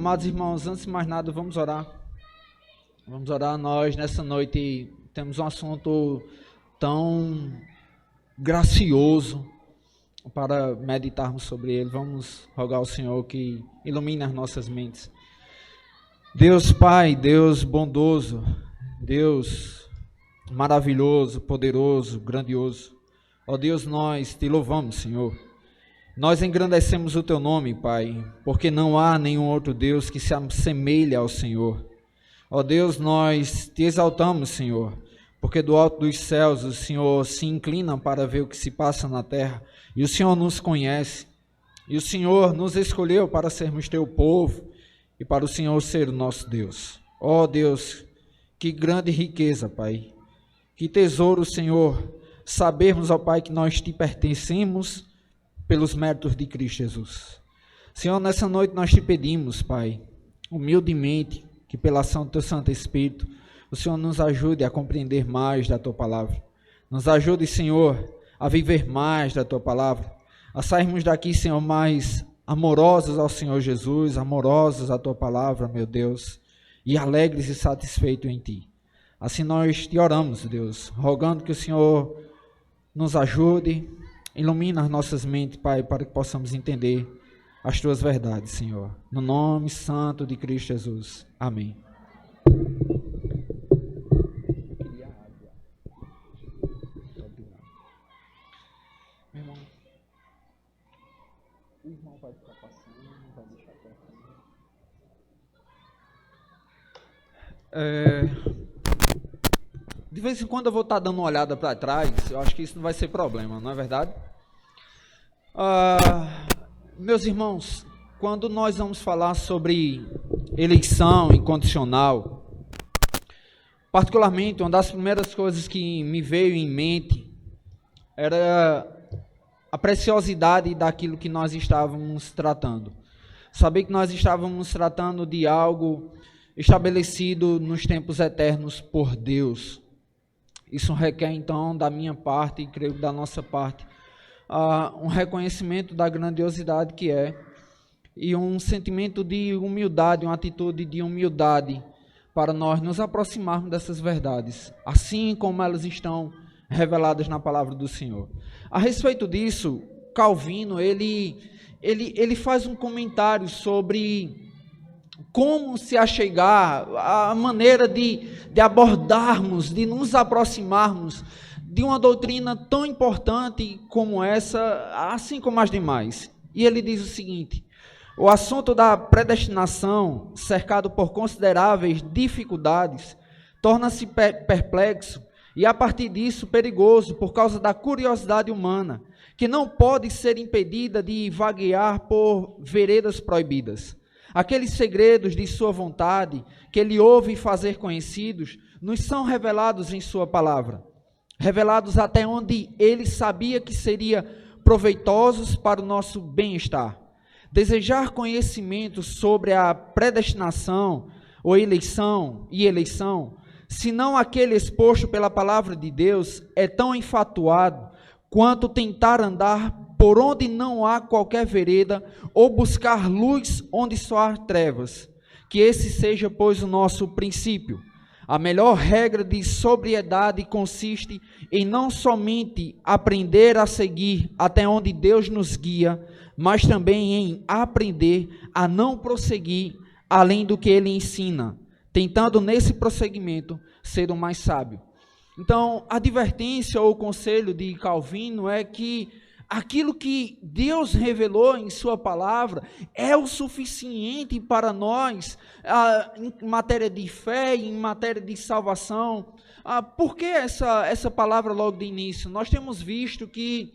Amados irmãos, antes de mais nada, vamos orar. Vamos orar. Nós, nessa noite, temos um assunto tão gracioso para meditarmos sobre ele. Vamos rogar ao Senhor que ilumine as nossas mentes. Deus Pai, Deus bondoso, Deus maravilhoso, poderoso, grandioso. Ó Deus, nós te louvamos, Senhor. Nós engrandecemos o teu nome, Pai, porque não há nenhum outro Deus que se assemelhe ao Senhor. Ó Deus, nós te exaltamos, Senhor, porque do alto dos céus o Senhor se inclina para ver o que se passa na terra, e o Senhor nos conhece, e o Senhor nos escolheu para sermos teu povo, e para o Senhor ser o nosso Deus. Ó Deus, que grande riqueza, Pai, que tesouro, Senhor, sabermos, ó Pai, que nós te pertencemos pelos méritos de Cristo Jesus. Senhor, nessa noite nós te pedimos, Pai, humildemente, que pela ação do teu Santo Espírito, o Senhor nos ajude a compreender mais da tua palavra. Nos ajude, Senhor, a viver mais da tua palavra, a sairmos daqui, Senhor, mais amorosos ao Senhor Jesus, amorosos à tua palavra, meu Deus, e alegres e satisfeitos em ti. Assim nós te oramos, Deus, rogando que o Senhor nos ajude, ilumina as nossas mentes, Pai, para que possamos entender as tuas verdades, Senhor. No nome santo de Cristo Jesus. Amém. Meu irmão, o irmão vai ficar passando, vai deixar perto. De vez em quando eu vou estar dando uma olhada para trás, eu acho que isso não vai ser problema, não é verdade? Meus irmãos, quando nós vamos falar sobre eleição incondicional, particularmente, uma das primeiras coisas que me veio em mente era a preciosidade daquilo que nós estávamos tratando. Saber que nós estávamos tratando de algo estabelecido nos tempos eternos por Deus. Isso requer, então, da minha parte, e creio que da nossa parte, um reconhecimento da grandiosidade que é, e um sentimento de humildade, uma atitude de humildade, para nós nos aproximarmos dessas verdades, assim como elas estão reveladas na palavra do Senhor. A respeito disso, Calvino, ele faz um comentário sobre como se achegar, a maneira de abordarmos, de nos aproximarmos de uma doutrina tão importante como essa, assim como as demais. E ele diz o seguinte: o assunto da predestinação, cercado por consideráveis dificuldades, torna-se perplexo e, a partir disso, perigoso por causa da curiosidade humana, que não pode ser impedida de vaguear por veredas proibidas. Aqueles segredos de sua vontade, que ele ouve fazer conhecidos, nos são revelados em sua palavra, revelados até onde ele sabia que seria proveitosos para o nosso bem-estar. Desejar conhecimento sobre a predestinação ou eleição, se não aquele exposto pela palavra de Deus, é tão enfatuado quanto tentar andar por onde não há qualquer vereda, ou buscar luz onde só há trevas. Que esse seja, pois, o nosso princípio. A melhor regra de sobriedade consiste em não somente aprender a seguir até onde Deus nos guia, mas também em aprender a não prosseguir além do que Ele ensina, tentando nesse prosseguimento ser o mais sábio. Então, a advertência ou o conselho de Calvino é que aquilo que Deus revelou em sua palavra é o suficiente para nós, em matéria de fé, em matéria de salvação. Por que essa palavra logo de início? Nós temos visto que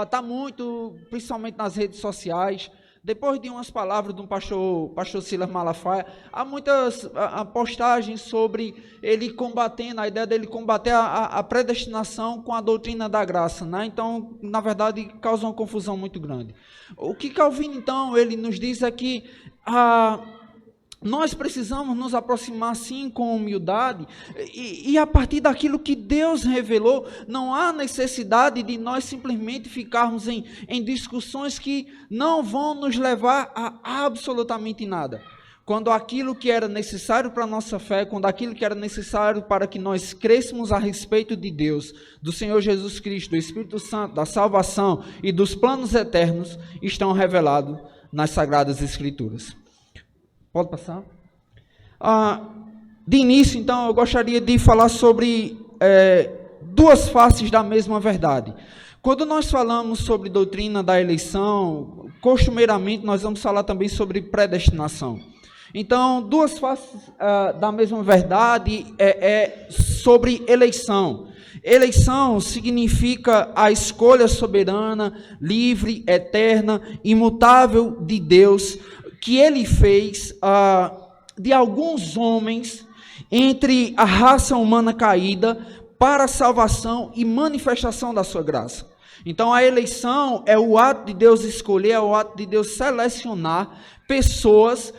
está muito, principalmente nas redes sociais, depois de umas palavras do pastor Silas Malafaia, há muitas postagens sobre ele combatendo, a ideia dele combater a predestinação com a doutrina da graça, né? Então, na verdade, causa uma confusão muito grande. O que Calvino, então, ele nos diz é que nós precisamos nos aproximar sim com humildade e a partir daquilo que Deus revelou. Não há necessidade de nós simplesmente ficarmos em discussões que não vão nos levar a absolutamente nada. quando aquilo que era necessário para a nossa fé, quando aquilo que era necessário para que nós crêssemos a respeito de Deus, do Senhor Jesus Cristo, do Espírito Santo, da salvação e dos planos eternos, estão revelados nas Sagradas Escrituras. Pode passar? De início, então, eu gostaria de falar sobre duas faces da mesma verdade. Quando nós falamos sobre doutrina da eleição, costumeiramente nós vamos falar também sobre predestinação. Então, duas faces da mesma verdade sobre eleição. Eleição significa a escolha soberana, livre, eterna, imutável de Deus, que Ele fez de alguns homens entre a raça humana caída para a salvação e manifestação da sua graça. Então, a eleição é o ato de Deus escolher, é o ato de Deus selecionar pessoas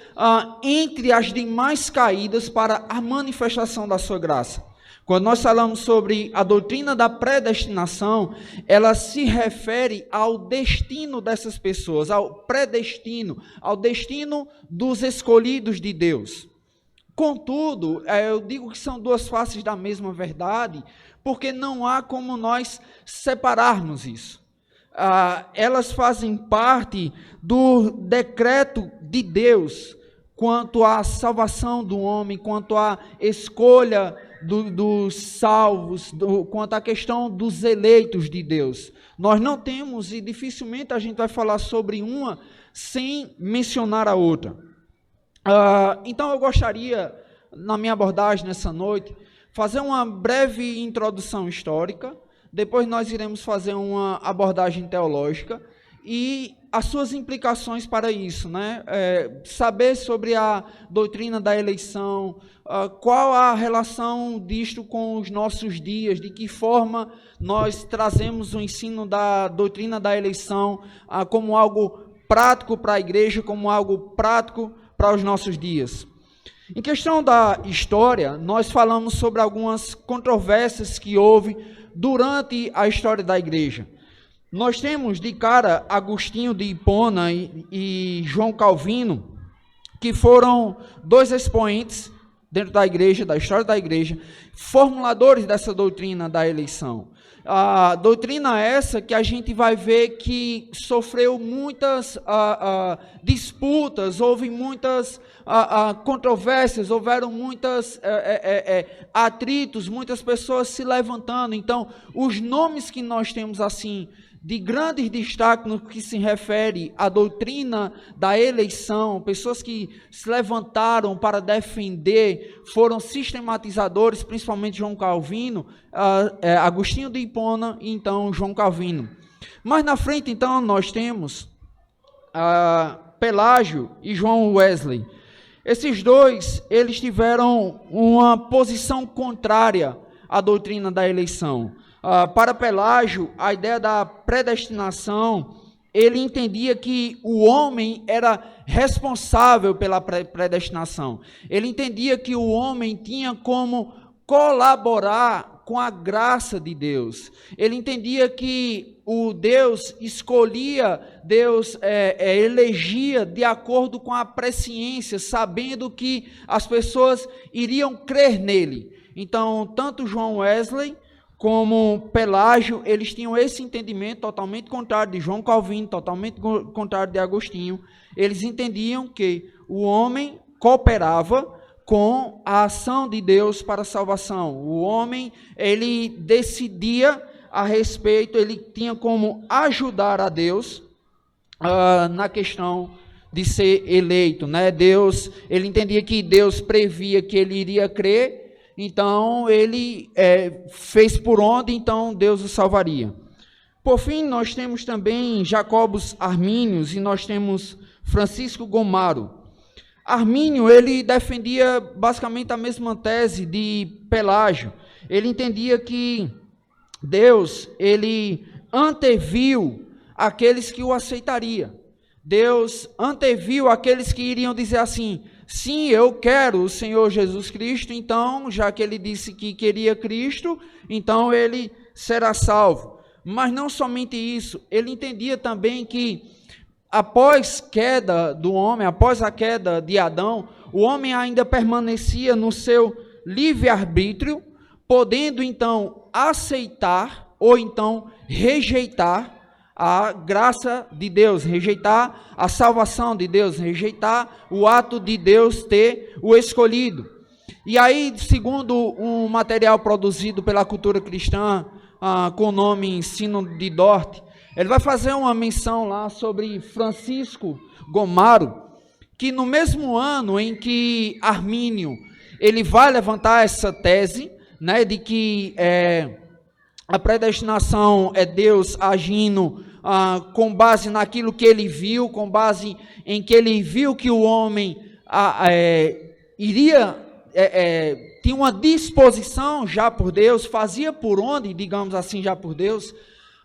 entre as demais caídas para a manifestação da sua graça. Quando nós falamos sobre a doutrina da predestinação, ela se refere ao destino dessas pessoas, ao predestino, ao destino dos escolhidos de Deus. Contudo, eu digo que são duas faces da mesma verdade, porque não há como nós separarmos isso. Elas fazem parte do decreto de Deus quanto à salvação do homem, quanto à escolha dos salvos, quanto à questão dos eleitos de Deus. Nós não temos, e dificilmente a gente vai falar sobre uma sem mencionar a outra. Então eu gostaria, na minha abordagem nessa noite, fazer uma breve introdução histórica, depois nós iremos fazer uma abordagem teológica e as suas implicações para isso, né? Saber sobre a doutrina da eleição, qual a relação disto com os nossos dias, de que forma nós trazemos o ensino da doutrina da eleição como algo prático para a igreja, como algo prático para os nossos dias. Em questão da história, nós falamos sobre algumas controvérsias que houve durante a história da igreja. Nós temos de cara Agostinho de Hipona e João Calvino, que foram dois expoentes dentro da igreja, da história da igreja, formuladores dessa doutrina da eleição. A doutrina essa que a gente vai ver que sofreu muitas disputas, houve muitas controvérsias, houveram muitos atritos, muitas pessoas se levantando. Então, os nomes que nós temos assim de grandes destaques no que se refere à doutrina da eleição, pessoas que se levantaram para defender, foram sistematizadores, principalmente João Calvino, Agostinho de Hipona e então João Calvino. Mais na frente, então, nós temos Pelágio e João Wesley. Esses dois, eles tiveram uma posição contrária à doutrina da eleição. Para Pelágio, a ideia da predestinação, ele entendia que o homem era responsável pela predestinação. Ele entendia que o homem tinha como colaborar com a graça de Deus. Ele entendia que o Deus escolhia, Deus elegia de acordo com a presciência, sabendo que as pessoas iriam crer nele. Então, tanto João Wesley como Pelágio, eles tinham esse entendimento totalmente contrário de João Calvino, totalmente contrário de Agostinho. Eles entendiam que o homem cooperava com a ação de Deus para a salvação. O homem, ele decidia a respeito, ele tinha como ajudar a Deus na questão de ser eleito, né? Deus, ele entendia que Deus previa que ele iria crer, então ele fez por onde, então Deus o salvaria. Por fim, nós temos também Jacobus Armínios e nós temos Francisco Gomaro. Armínio, ele defendia basicamente a mesma tese de Pelágio. Ele entendia que Deus, ele anteviu aqueles que o aceitaria. Deus anteviu aqueles que iriam dizer assim: sim, eu quero o Senhor Jesus Cristo, então, já que ele disse que queria Cristo, então ele será salvo. Mas não somente isso, ele entendia também que após queda do homem, após a queda de Adão, o homem ainda permanecia no seu livre-arbítrio, podendo então aceitar ou então rejeitar a graça de Deus, rejeitar a salvação de Deus, rejeitar o ato de Deus ter o escolhido. E aí, segundo um material produzido pela cultura cristã, com o nome Ensino de Dort, ele vai fazer uma menção lá sobre Francisco Gomaro, que no mesmo ano em que Armínio ele vai levantar essa tese, né, de que a predestinação é Deus agindo com base naquilo que ele viu, com base em que ele viu que o homem tinha uma disposição já por Deus, fazia por onde, digamos assim, já por Deus.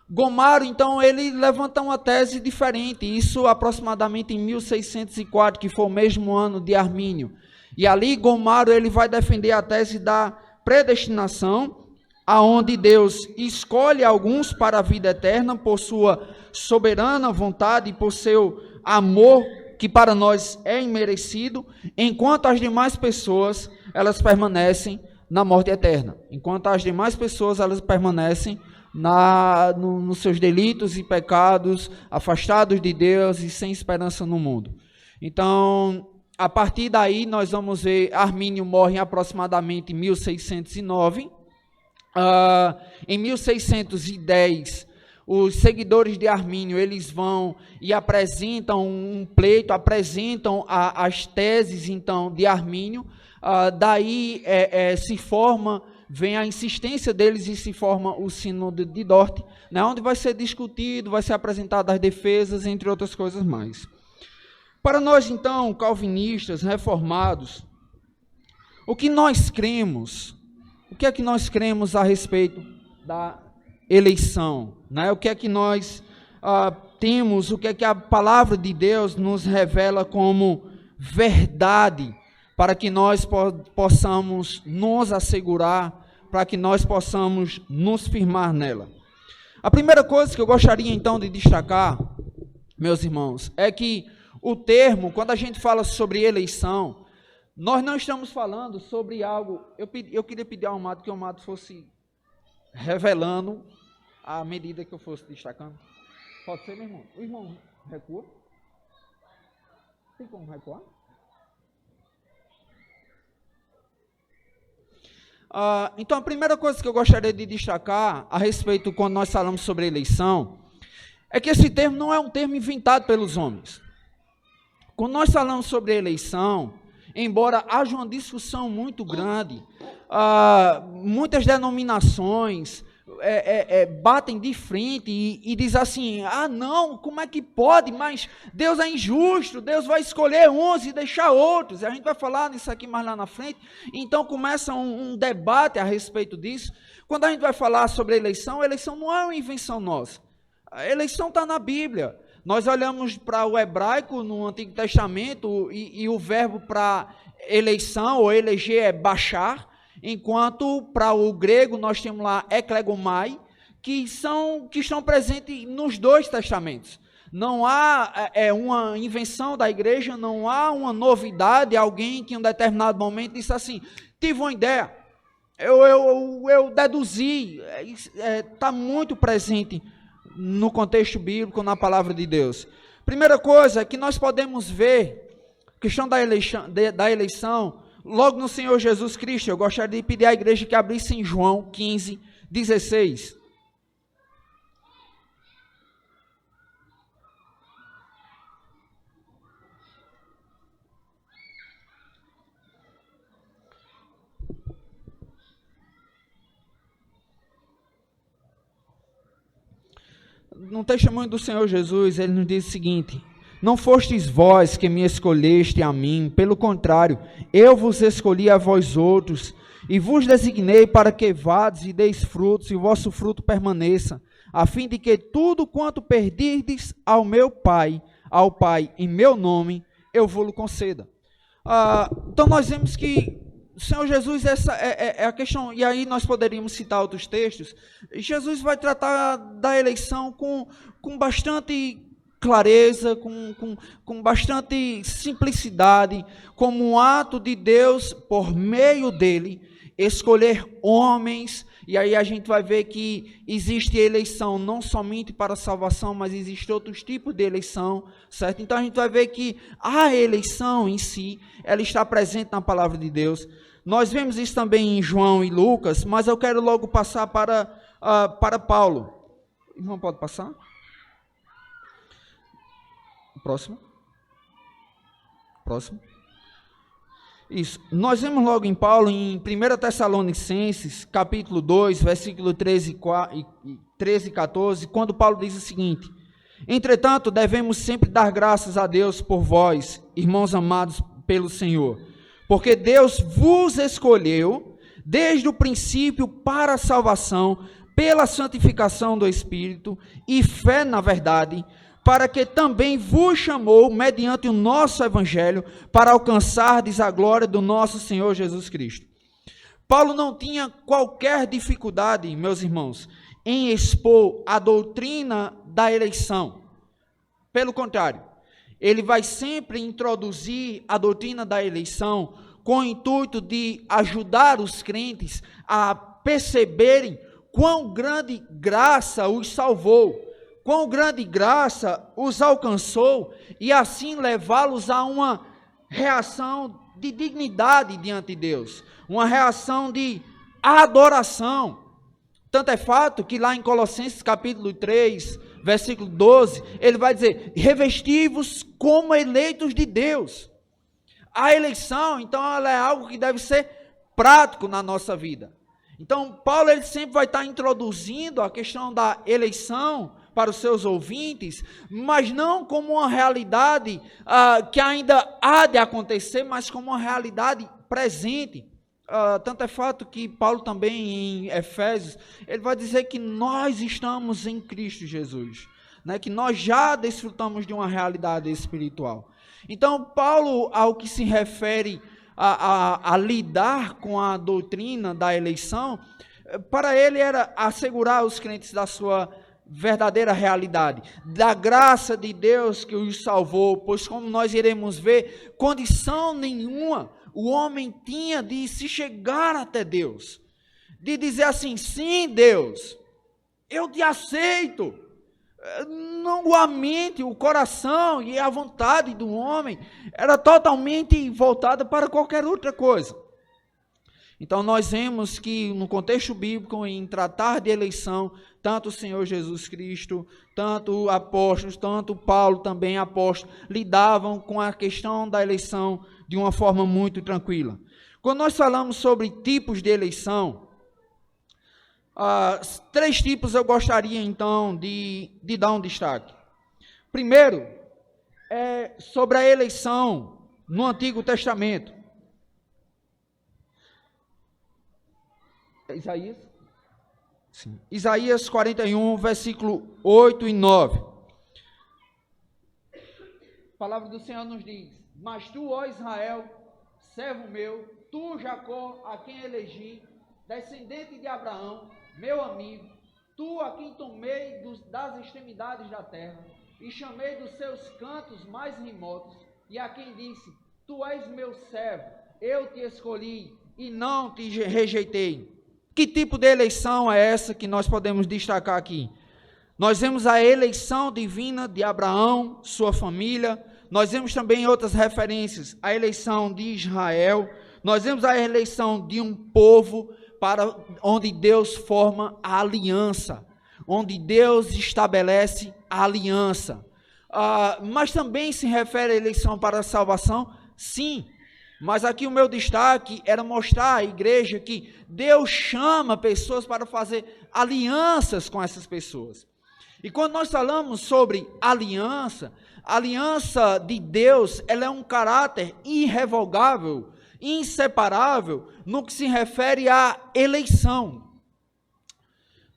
Gomaro, então, ele levanta uma tese diferente, isso aproximadamente em 1604, que foi o mesmo ano de Armínio. E ali, Gomaro, ele vai defender a tese da predestinação, aonde Deus escolhe alguns para a vida eterna, por sua soberana vontade e por seu amor, que para nós é imerecido, enquanto as demais pessoas, elas permanecem na morte eterna. Enquanto as demais pessoas, elas permanecem nos seus delitos e pecados, afastados de Deus e sem esperança no mundo. Então, a partir daí, nós vamos ver, Armínio morre em aproximadamente 1609. Em 1610, os seguidores de Armínio, eles vão e apresentam um pleito, apresentam as teses, então, de Armínio. Daí se forma, vem a insistência deles e se forma o Sínodo de Dort, né, onde vai ser discutido, vai ser apresentado as defesas, entre outras coisas mais. Para nós, então, calvinistas, reformados, o que nós cremos, o que é que nós cremos a respeito da eleição? Né? O que é que nós temos, o que é que a palavra de Deus nos revela como verdade, para que nós possamos nos assegurar, para que nós possamos nos firmar nela. A primeira coisa que eu gostaria então de destacar, meus irmãos, é que o termo, quando a gente fala sobre eleição, nós não estamos falando sobre algo. Eu queria pedir ao Amado que o Amado fosse revelando à medida que eu fosse destacando. Pode ser, meu irmão? O irmão recua? Tem como recuar? Então, a primeira coisa que eu gostaria de destacar a respeito, quando nós falamos sobre eleição, é que esse termo não é um termo inventado pelos homens. Quando nós falamos sobre eleição, embora haja uma discussão muito grande, muitas denominações batem de frente e dizem assim, não, como é que pode, mas Deus é injusto, Deus vai escolher uns e deixar outros, e a gente vai falar nisso aqui mais lá na frente. Então começa um debate a respeito disso. Quando a gente vai falar sobre eleição não é uma invenção nossa, a eleição está na Bíblia. Nós olhamos para o hebraico no Antigo Testamento e o verbo para eleição ou eleger é bachar, enquanto para o grego nós temos lá eklegomai, que estão presentes nos dois testamentos. Não há uma invenção da igreja, não há uma novidade, alguém que em um determinado momento disse assim, tive uma ideia, eu deduzi, está muito presente no contexto bíblico, na palavra de Deus. Primeira coisa é que nós podemos ver, a questão da eleição, logo no Senhor Jesus Cristo. Eu gostaria de pedir à igreja que abrisse em João 15, 16. No testemunho do Senhor Jesus, ele nos diz o seguinte: não fostes vós que me escolheste a mim, pelo contrário, eu vos escolhi a vós outros, e vos designei para que vades e deis frutos, e o vosso fruto permaneça, a fim de que tudo quanto pedirdes ao Pai, em meu nome, eu vos conceda. Então nós vemos que o Senhor Jesus, essa é a questão, e aí nós poderíamos citar outros textos. Jesus vai tratar da eleição com bastante clareza, com bastante simplicidade, como um ato de Deus, por meio dele, escolher homens. E aí a gente vai ver que existe eleição não somente para a salvação, mas existe outros tipos de eleição, certo? Então a gente vai ver que a eleição em si, ela está presente na palavra de Deus. Nós vemos isso também em João e Lucas, mas eu quero logo passar para Paulo. Irmão, pode passar? Próximo. Isso. Nós vemos logo em Paulo, em 1 Tessalonicenses, capítulo 2, versículo 13 e 14, quando Paulo diz o seguinte: entretanto, devemos sempre dar graças a Deus por vós, irmãos amados pelo Senhor, porque Deus vos escolheu desde o princípio para a salvação, pela santificação do Espírito e fé na verdade, para que também vos chamou, mediante o nosso Evangelho, para alcançardes a glória do nosso Senhor Jesus Cristo. Paulo não tinha qualquer dificuldade, meus irmãos, em expor a doutrina da eleição. Pelo contrário, ele vai sempre introduzir a doutrina da eleição com o intuito de ajudar os crentes a perceberem quão grande graça os salvou, quão grande graça os alcançou, e assim levá-los a uma reação de dignidade diante de Deus, uma reação de adoração. Tanto é fato que lá em Colossenses capítulo 3, versículo 12, ele vai dizer: revesti-vos como eleitos de Deus. A eleição, então, ela é algo que deve ser prático na nossa vida. Então, Paulo ele sempre vai estar introduzindo a questão da eleição para os seus ouvintes, mas não como uma realidade que ainda há de acontecer, mas como uma realidade presente. Tanto é fato que Paulo também em Efésios, ele vai dizer que nós estamos em Cristo Jesus, né? Que nós já desfrutamos de uma realidade espiritual. Então, Paulo, ao que se refere a lidar com a doutrina da eleição, para ele era assegurar os crentes da sua verdadeira realidade, da graça de Deus que os salvou, pois como nós iremos ver, condição nenhuma o homem tinha de se chegar até Deus, de dizer assim: sim, Deus, eu te aceito. Não, a mente, o coração e a vontade do homem era totalmente voltada para qualquer outra coisa. Então nós vemos que no contexto bíblico, em tratar de eleição, tanto o Senhor Jesus Cristo, tanto apóstolos, tanto Paulo também apóstolo, lidavam com a questão da eleição de uma forma muito tranquila. Quando nós falamos sobre tipos de eleição, 3 tipos eu gostaria então de dar um destaque. Primeiro, é sobre a eleição no Antigo Testamento. Isaías? Sim. Isaías 41, versículo 8 e 9. A palavra do Senhor nos diz: mas tu, ó Israel, servo meu, tu, Jacó, a quem elegi, descendente de Abraão, meu amigo, tu a quem tomei das extremidades da terra, e chamei dos seus cantos mais remotos, e a quem disse: tu és meu servo, eu te escolhi, e não te rejeitei. Que tipo de eleição é essa que nós podemos destacar aqui? Nós vemos a eleição divina de Abraão, sua família. Nós vemos também outras referências, a eleição de Israel. Nós vemos a eleição de um povo para onde Deus forma a aliança, onde Deus estabelece a aliança. Mas também se refere à eleição para a salvação? Sim. Mas aqui o meu destaque era mostrar à igreja que Deus chama pessoas para fazer alianças com essas pessoas. E quando nós falamos sobre aliança, a aliança de Deus, ela é um caráter irrevogável, inseparável, no que se refere à eleição.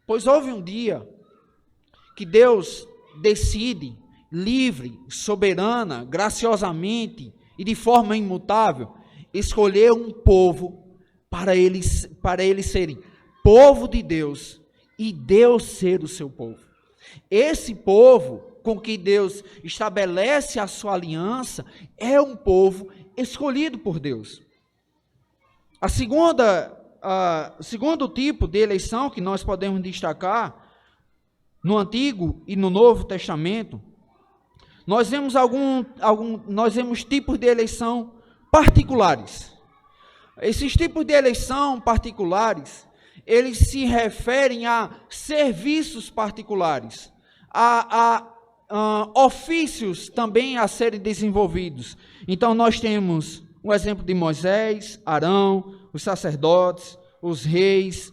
Pois houve um dia que Deus decide, livre, soberana, graciosamente e de forma imutável, escolher um povo para eles serem povo de Deus e Deus ser o seu povo. Esse povo com que Deus estabelece a sua aliança é um povo escolhido por Deus. Segundo tipo de eleição que nós podemos destacar no Antigo e no Novo Testamento, nós vemos tipos de eleição particulares. Esses tipos de eleição particulares, eles se referem a serviços particulares, a ofícios também a serem desenvolvidos. Então nós temos o exemplo de Moisés, Arão, os sacerdotes, os reis,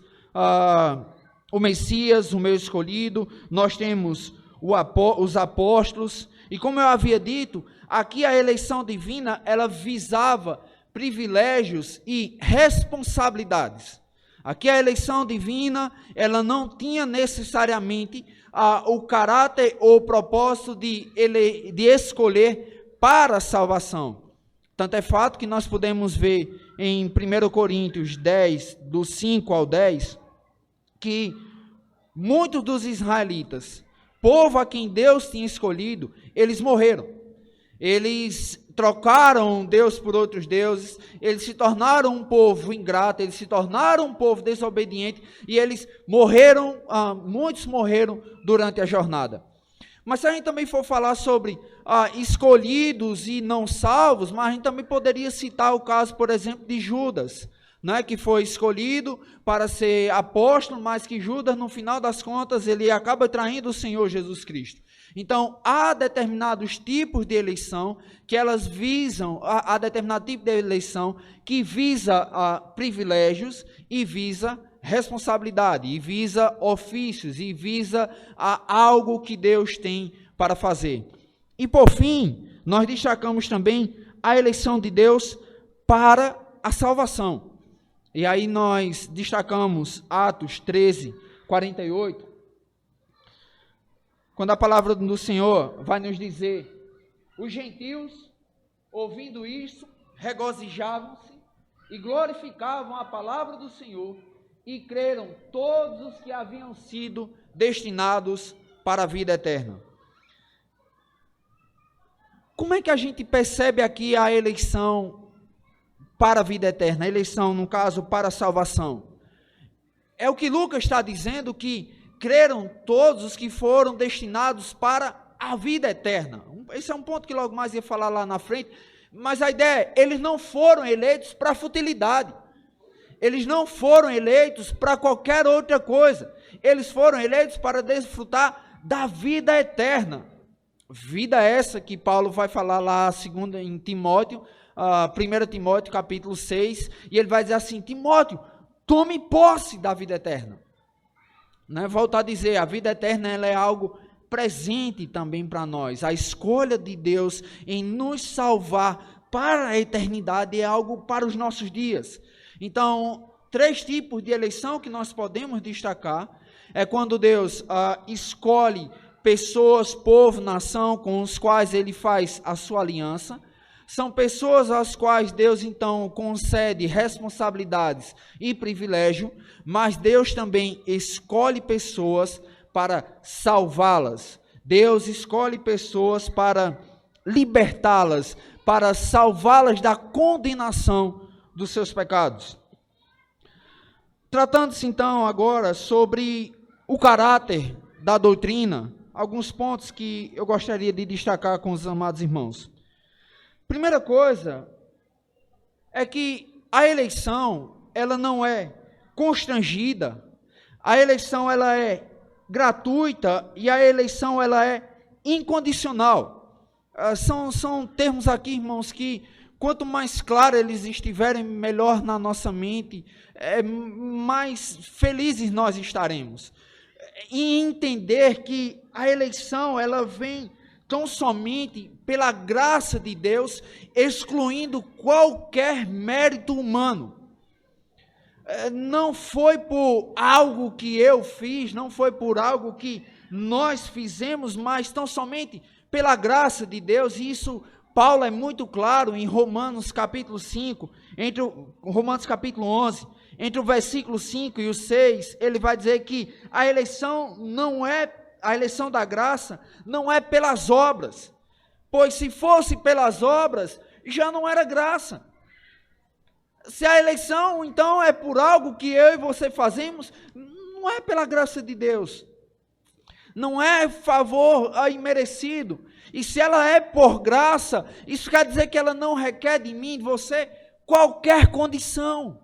o Messias, o meu escolhido, nós temos os apóstolos, e como eu havia dito, aqui a eleição divina, ela visava privilégios e responsabilidades. Aqui a eleição divina, ela não tinha necessariamente o caráter ou o propósito de escolher para a salvação. Tanto é fato que nós podemos ver em 1 Coríntios 10, do 5 ao 10, que muitos dos israelitas, povo a quem Deus tinha escolhido, eles morreram. Eles trocaram Deus por outros deuses, eles se tornaram um povo ingrato, eles se tornaram um povo desobediente, e eles morreram, muitos morreram durante a jornada. Mas se a gente também for falar sobre escolhidos e não salvos, mas a gente também poderia citar o caso, por exemplo, de Judas, né, que foi escolhido para ser apóstolo, mas que Judas, no final das contas, ele acaba traindo o Senhor Jesus Cristo. Então, há determinados tipos de eleição que elas visam, há determinado tipo de eleição que visa privilégios e visa responsabilidade, e visa ofícios, e visa algo que Deus tem para fazer. E por fim, nós destacamos também a eleição de Deus para a salvação. E aí nós destacamos Atos 13, 48, quando a palavra do Senhor vai nos dizer: os gentios, ouvindo isso, regozijavam-se e glorificavam a palavra do Senhor, e creram todos os que haviam sido destinados para a vida eterna. Como é que a gente percebe aqui a eleição para a vida eterna, a eleição, no caso, para a salvação? É o que Lucas está dizendo, que creram todos os que foram destinados para a vida eterna. Esse é um ponto que logo mais ia falar lá na frente, mas a ideia é, eles não foram eleitos para futilidade, eles não foram eleitos para qualquer outra coisa, eles foram eleitos para desfrutar da vida eterna. Vida essa que Paulo vai falar lá em Timóteo, 1 Timóteo capítulo 6, e ele vai dizer assim: Timóteo, tome posse da vida eterna. Né? Volto a dizer, a vida eterna ela é algo presente também para nós. A escolha de Deus em nos salvar para a eternidade é algo para os nossos dias. Então, 3 tipos de eleição que nós podemos destacar é quando Deus escolhe pessoas, povo, nação, com os quais Ele faz a sua aliança. São pessoas às quais Deus, então, concede responsabilidades e privilégio, mas Deus também escolhe pessoas para salvá-las. Deus escolhe pessoas para libertá-las, para salvá-las da condenação dos seus pecados. Tratando-se, então, agora sobre o caráter da doutrina, alguns pontos que eu gostaria de destacar com os amados irmãos. Primeira coisa é que a eleição, ela não é constrangida, a eleição ela é gratuita e a eleição ela é incondicional. São termos aqui, irmãos, que quanto mais claro eles estiverem, melhor na nossa mente, mais felizes nós estaremos. E entender que a eleição, ela vem tão somente pela graça de Deus, excluindo qualquer mérito humano. Não foi por algo que eu fiz, não foi por algo que nós fizemos, mas tão somente pela graça de Deus. E isso Paulo é muito claro em Romanos capítulo 5, Romanos capítulo 11, entre o versículo 5 e o 6, ele vai dizer que a eleição não é a eleição da graça não é pelas obras, pois se fosse pelas obras, já não era graça. Se a eleição, então, é por algo que eu e você fazemos, não é pela graça de Deus. Não é favor imerecido. E se ela é por graça, isso quer dizer que ela não requer de mim, de você, qualquer condição.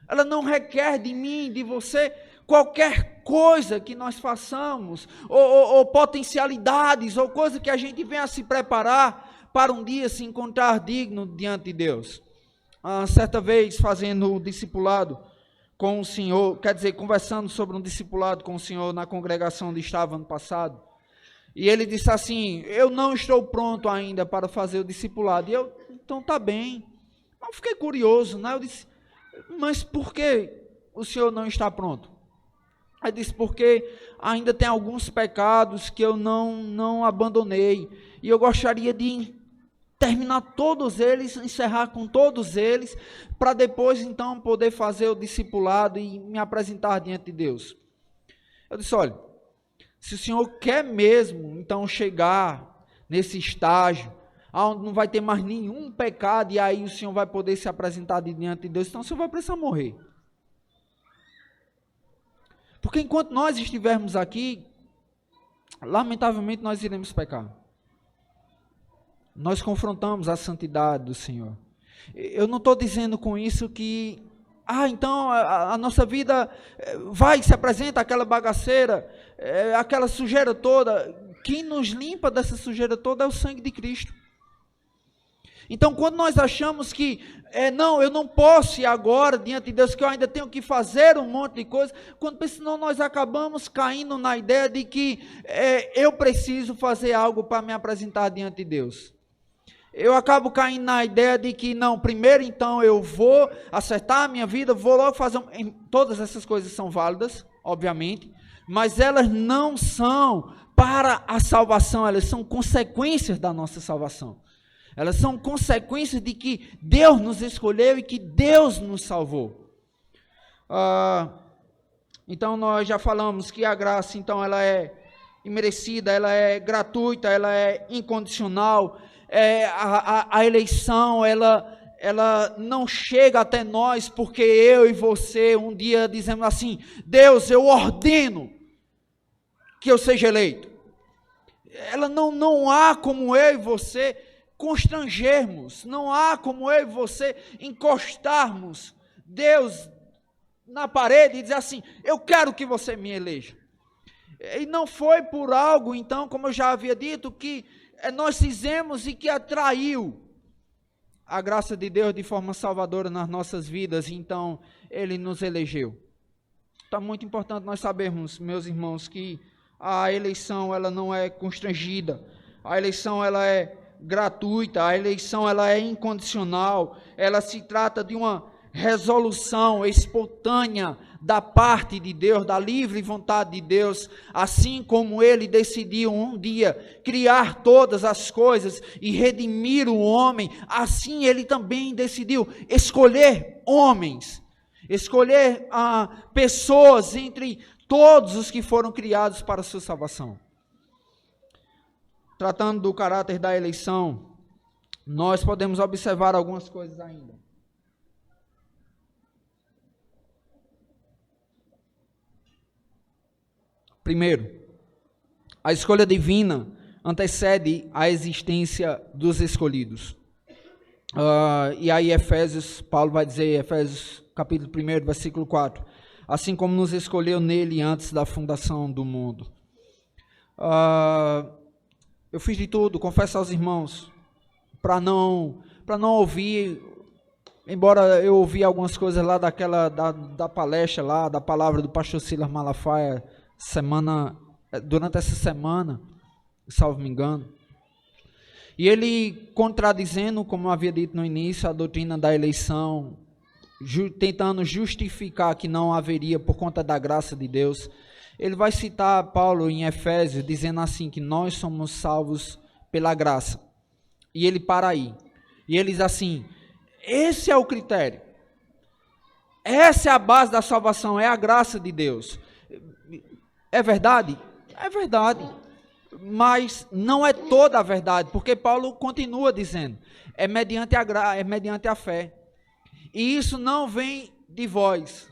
Ela não requer de mim, de você, qualquer coisa que nós façamos, ou potencialidades, ou coisa que a gente venha a se preparar para um dia se encontrar digno diante de Deus. Certa vez, fazendo o discipulado com o Senhor, quer dizer, conversando sobre um discipulado com o Senhor na congregação onde estava ano passado, e ele disse assim: eu não estou pronto ainda para fazer o discipulado. E eu, então tá bem. Eu fiquei curioso, né? Eu disse: mas por que o senhor não está pronto? Ele disse: porque ainda tem alguns pecados que eu não abandonei, e eu gostaria de terminar todos eles, encerrar com todos eles, para depois então poder fazer o discipulado e me apresentar diante de Deus. Eu disse: olha, se o senhor quer mesmo então chegar nesse estágio, onde não vai ter mais nenhum pecado, e aí o senhor vai poder se apresentar diante de Deus, então o senhor vai precisar morrer. Porque enquanto nós estivermos aqui, lamentavelmente nós iremos pecar. Nós confrontamos a santidade do Senhor. Eu não estou dizendo com isso que, então a nossa vida vai, se apresenta aquela bagaceira, aquela sujeira toda. Quem nos limpa dessa sujeira toda é o sangue de Cristo. Então, quando nós achamos que, não, eu não posso ir agora diante de Deus, que eu ainda tenho que fazer um monte de coisa, quando pensamos, nós acabamos caindo na ideia de que eu preciso fazer algo para me apresentar diante de Deus. Eu acabo caindo na ideia de que, não, primeiro então eu vou acertar a minha vida, vou logo fazer, todas essas coisas são válidas, obviamente, mas elas não são para a salvação, elas são consequências da nossa salvação. Elas são consequências de que Deus nos escolheu e que Deus nos salvou. Então nós já falamos que a graça, então, ela é imerecida, ela é gratuita, ela é incondicional. A eleição, ela não chega até nós porque eu e você um dia dizemos assim: Deus, eu ordeno que eu seja eleito. Ela não há como eu e você constrangermos, não há como eu e você encostarmos Deus na parede e dizer assim: eu quero que você me eleja. E não foi por algo, então, como eu já havia dito, que nós fizemos e que atraiu a graça de Deus de forma salvadora nas nossas vidas, então Ele nos elegeu. Então é muito importante nós sabermos, meus irmãos, que a eleição ela não é constrangida, a eleição ela é gratuita, a eleição ela é incondicional, ela se trata de uma resolução espontânea da parte de Deus, da livre vontade de Deus, assim como Ele decidiu um dia criar todas as coisas e redimir o homem, assim Ele também decidiu escolher homens, escolher pessoas entre todos os que foram criados para a sua salvação. Tratando do caráter da eleição, nós podemos observar algumas coisas ainda. Primeiro, a escolha divina antecede a existência dos escolhidos. E aí Paulo vai dizer, Efésios capítulo 1, versículo 4, assim como nos escolheu nele antes da fundação do mundo. Eu fiz de tudo, confesso aos irmãos, para não ouvir, embora eu ouvi algumas coisas lá da palestra lá, da palavra do pastor Silas Malafaia, durante essa semana, salvo me engano, e ele contradizendo, como eu havia dito no início, a doutrina da eleição, tentando justificar que não haveria por conta da graça de Deus. Ele vai citar Paulo em Efésios, dizendo assim, que nós somos salvos pela graça, e ele para aí, e ele diz assim: esse é o critério, essa é a base da salvação, é a graça de Deus. É verdade? É verdade, mas não é toda a verdade, porque Paulo continua dizendo, é mediante a fé. E isso não vem de vós,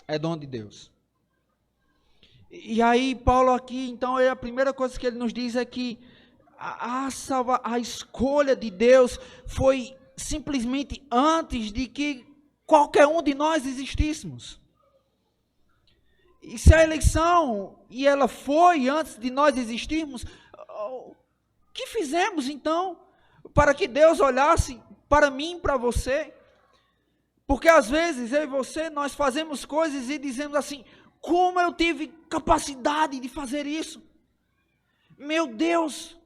é dom de Deus. E aí Paulo aqui, então, a primeira coisa que ele nos diz é que a escolha de Deus foi simplesmente antes de que qualquer um de nós existíssemos. E se a eleição, e ela foi antes de nós existirmos, o que fizemos então para que Deus olhasse para mim, para você? Porque às vezes eu e você, nós fazemos coisas e dizemos assim, como eu tive capacidade de fazer isso? Meu Deus,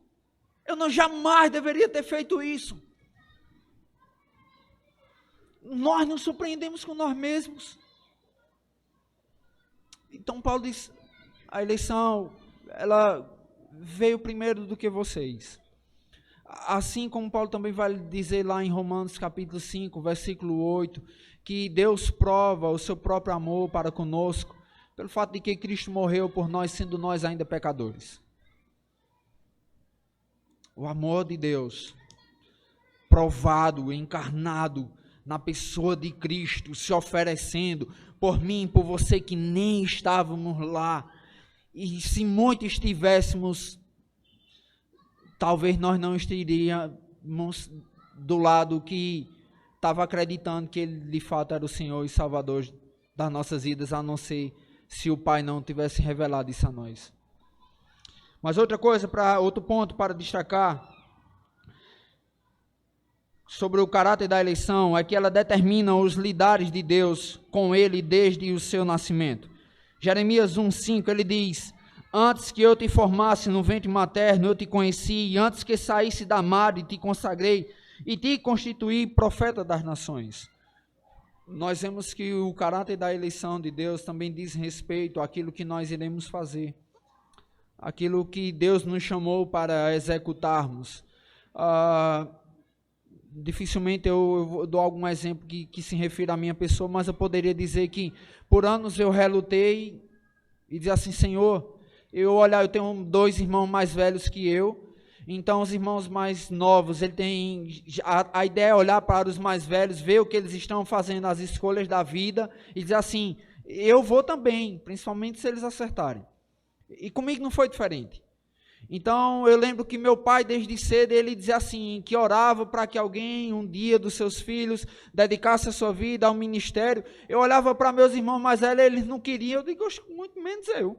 eu não jamais deveria ter feito isso. Nós nos surpreendemos com nós mesmos. Então Paulo diz, a eleição, ela veio primeiro do que vocês. Assim como Paulo também vai dizer lá em Romanos capítulo 5, versículo 8, que Deus prova o seu próprio amor para conosco, pelo fato de que Cristo morreu por nós, sendo nós ainda pecadores. O amor de Deus, provado, encarnado na pessoa de Cristo, se oferecendo por mim, por você que nem estávamos lá. E se muito estivéssemos, talvez nós não estaríamos do lado que estava acreditando que Ele de fato era o Senhor e Salvador das nossas vidas, a não ser se o Pai não tivesse revelado isso a nós. Mas outro ponto para destacar sobre o caráter da eleição é que ela determina os lidares de Deus com Ele desde o seu nascimento. Jeremias 1,5, ele diz, antes que eu te formasse no ventre materno, eu te conheci, e antes que saísse da madre, te consagrei, e te constituí profeta das nações. Nós vemos que o caráter da eleição de Deus também diz respeito àquilo que nós iremos fazer, aquilo que Deus nos chamou para executarmos. Dificilmente eu dou algum exemplo que se refira à minha pessoa, mas eu poderia dizer que por anos eu relutei e dizer assim, Senhor, eu tenho 2 irmãos mais velhos que eu, então os irmãos mais novos, a ideia é olhar para os mais velhos, ver o que eles estão fazendo, as escolhas da vida, e dizer assim, eu vou também, principalmente se eles acertarem. E comigo não foi diferente. Então eu lembro que meu pai desde cedo, ele dizia assim, que orava para que alguém um dia dos seus filhos dedicasse a sua vida ao ministério. Eu olhava para meus irmãos mais velhos, eles não queriam, eu digo, muito menos eu.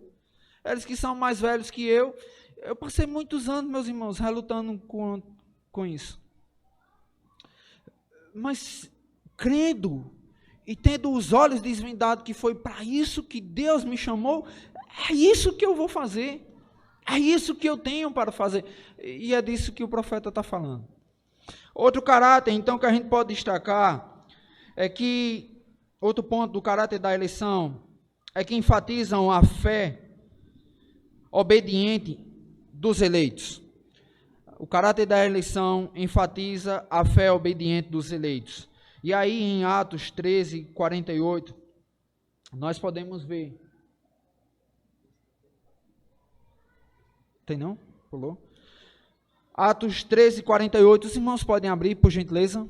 Eles que são mais velhos que eu passei muitos anos, meus irmãos, relutando com isso. Mas crendo e tendo os olhos desvendados que foi para isso que Deus me chamou, é isso que eu vou fazer. É isso que eu tenho para fazer. E é disso que o profeta está falando. Outro caráter, então, que a gente pode destacar, é que, outro ponto do caráter da eleição, é que enfatizam a fé obediente dos eleitos. O caráter da eleição enfatiza a fé obediente dos eleitos. E aí, em Atos 13, 48, nós podemos ver. Tem não? Pulou? Atos 13, 48. Os irmãos podem abrir, por gentileza.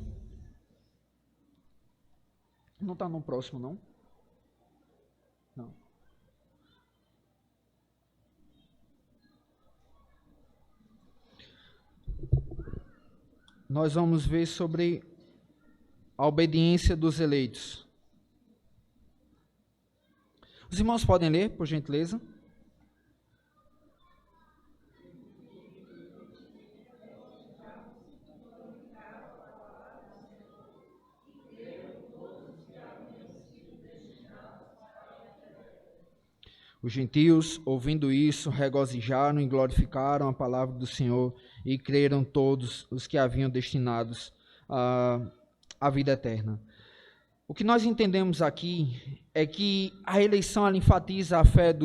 Não está no próximo, não? Não. Nós vamos ver sobre a obediência dos eleitos. Os irmãos podem ler, por gentileza. Os gentios, ouvindo isso, regozijaram e glorificaram a palavra do Senhor e creram todos os que haviam destinados à vida eterna. O que nós entendemos aqui é que a eleição ela enfatiza a fé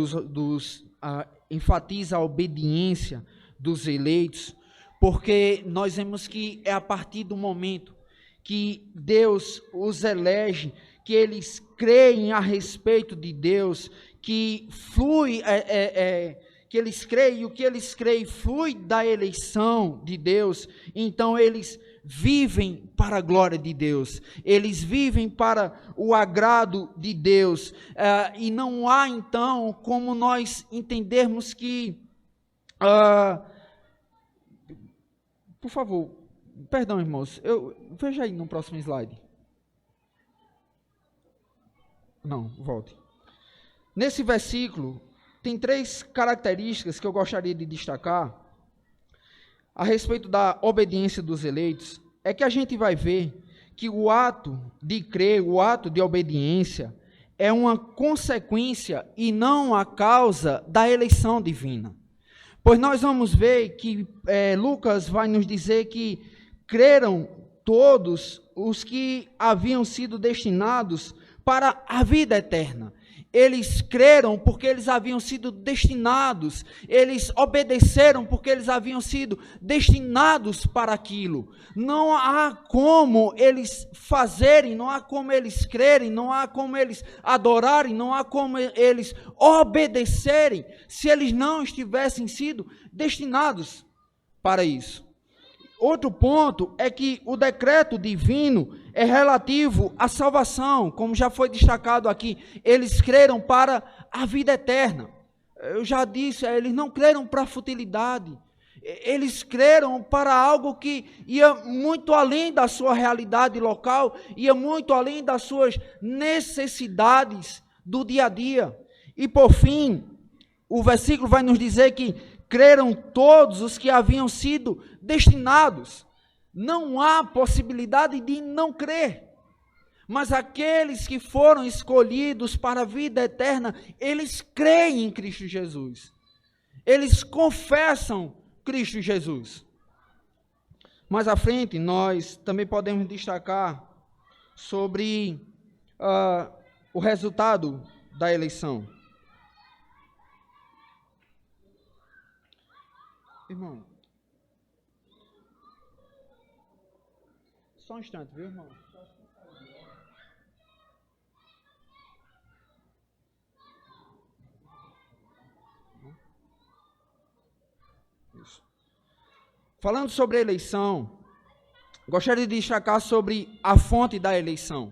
enfatiza a obediência dos eleitos, porque nós vemos que é a partir do momento que Deus os elege, que eles creem a respeito de Deus, que flui que eles creem, e o que eles creem flui da eleição de Deus, então eles vivem para a glória de Deus, eles vivem para o agrado de Deus, e não há então como nós entendermos que, por favor, perdão irmãos, veja aí no próximo slide, não, volte. Nesse versículo, tem 3 características que eu gostaria de destacar a respeito da obediência dos eleitos. É que a gente vai ver que o ato de crer, o ato de obediência, é uma consequência e não a causa da eleição divina. Pois nós vamos ver que Lucas vai nos dizer que creram todos os que haviam sido destinados para a vida eterna. Eles creram porque eles haviam sido destinados, eles obedeceram porque eles haviam sido destinados para aquilo. Não há como eles fazerem, não há como eles crerem, não há como eles adorarem, não há como eles obedecerem se eles não estivessem sido destinados para isso. Outro ponto é que o decreto divino é relativo à salvação, como já foi destacado aqui. Eles creram para a vida eterna. Eu já disse, eles não creram para a futilidade. Eles creram para algo que ia muito além da sua realidade local, ia muito além das suas necessidades do dia a dia. E por fim, o versículo vai nos dizer que creram todos os que haviam sido destinados. Não há possibilidade de não crer. Mas aqueles que foram escolhidos para a vida eterna, eles creem em Cristo Jesus. Eles confessam Cristo Jesus. Mais à frente, nós também podemos destacar sobre o resultado da eleição. Irmão, só um instante, viu, irmão? Isso. Falando sobre a eleição, gostaria de destacar sobre a fonte da eleição.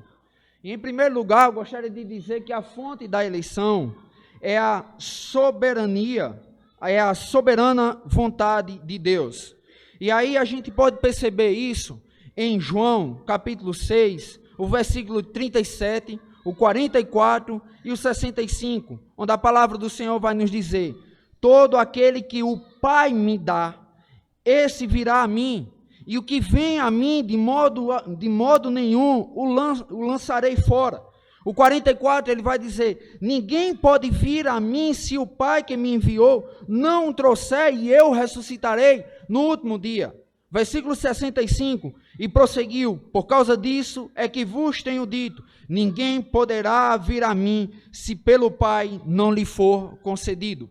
E, em primeiro lugar, eu gostaria de dizer que a fonte da eleição é a soberania, é a soberana vontade de Deus. E aí a gente pode perceber isso em João, capítulo 6, o versículo 37, o 44 e o 65, onde a palavra do Senhor vai nos dizer: todo aquele que o Pai me dá, esse virá a mim, e o que vem a mim, de modo nenhum, o lançarei fora. O 44, ele vai dizer: ninguém pode vir a mim se o Pai que me enviou não o trouxer, e eu ressuscitarei no último dia. Versículo 65, e prosseguiu: por causa disso é que vos tenho dito, ninguém poderá vir a mim se pelo Pai não lhe for concedido.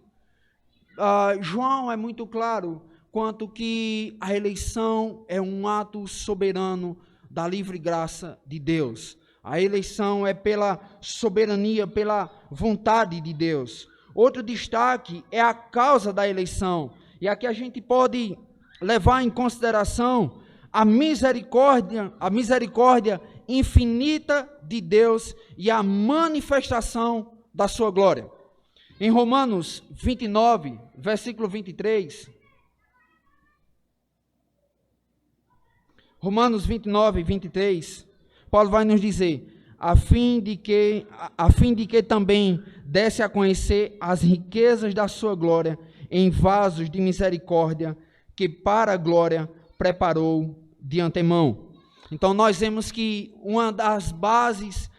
João é muito claro quanto que a eleição é um ato soberano da livre graça de Deus. A eleição é pela soberania, pela vontade de Deus. Outro destaque é a causa da eleição. E aqui a gente pode levar em consideração a misericórdia infinita de Deus e a manifestação da sua glória. Em Romanos 29, versículo 23, Romanos 29, 23, Paulo vai nos dizer: a fim de que também desse a conhecer as riquezas da sua glória em vasos de misericórdia, que para a glória preparou de antemão. Então nós vemos que uma das bases,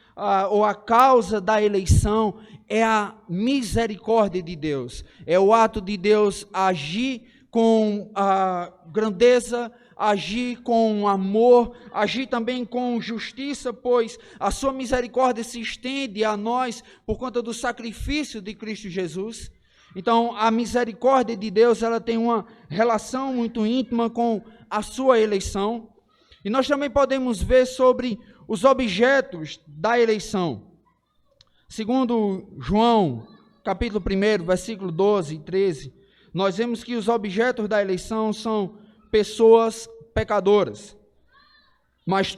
ou a causa da eleição, é a misericórdia de Deus. É o ato de Deus agir com a grandeza, agir com amor, agir também com justiça, pois a sua misericórdia se estende a nós por conta do sacrifício de Cristo Jesus. Então, a misericórdia de Deus, ela tem uma relação muito íntima com a sua eleição. E nós também podemos ver sobre os objetos da eleição. Segundo João, capítulo 1, versículo 12 e 13, nós vemos que os objetos da eleição são pessoas pecadoras. Mas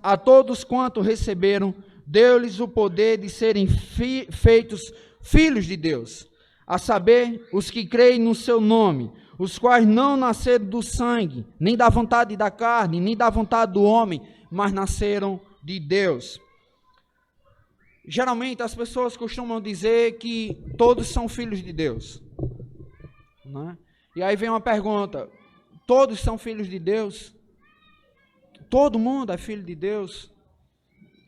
a todos quanto receberam, deu-lhes o poder de serem feitos filhos de Deus, a saber, os que creem no seu nome, os quais não nasceram do sangue, nem da vontade da carne, nem da vontade do homem, mas nasceram de Deus. Geralmente as pessoas costumam dizer que todos são filhos de Deus, né? E aí vem uma pergunta: todos são filhos de Deus? Todo mundo é filho de Deus?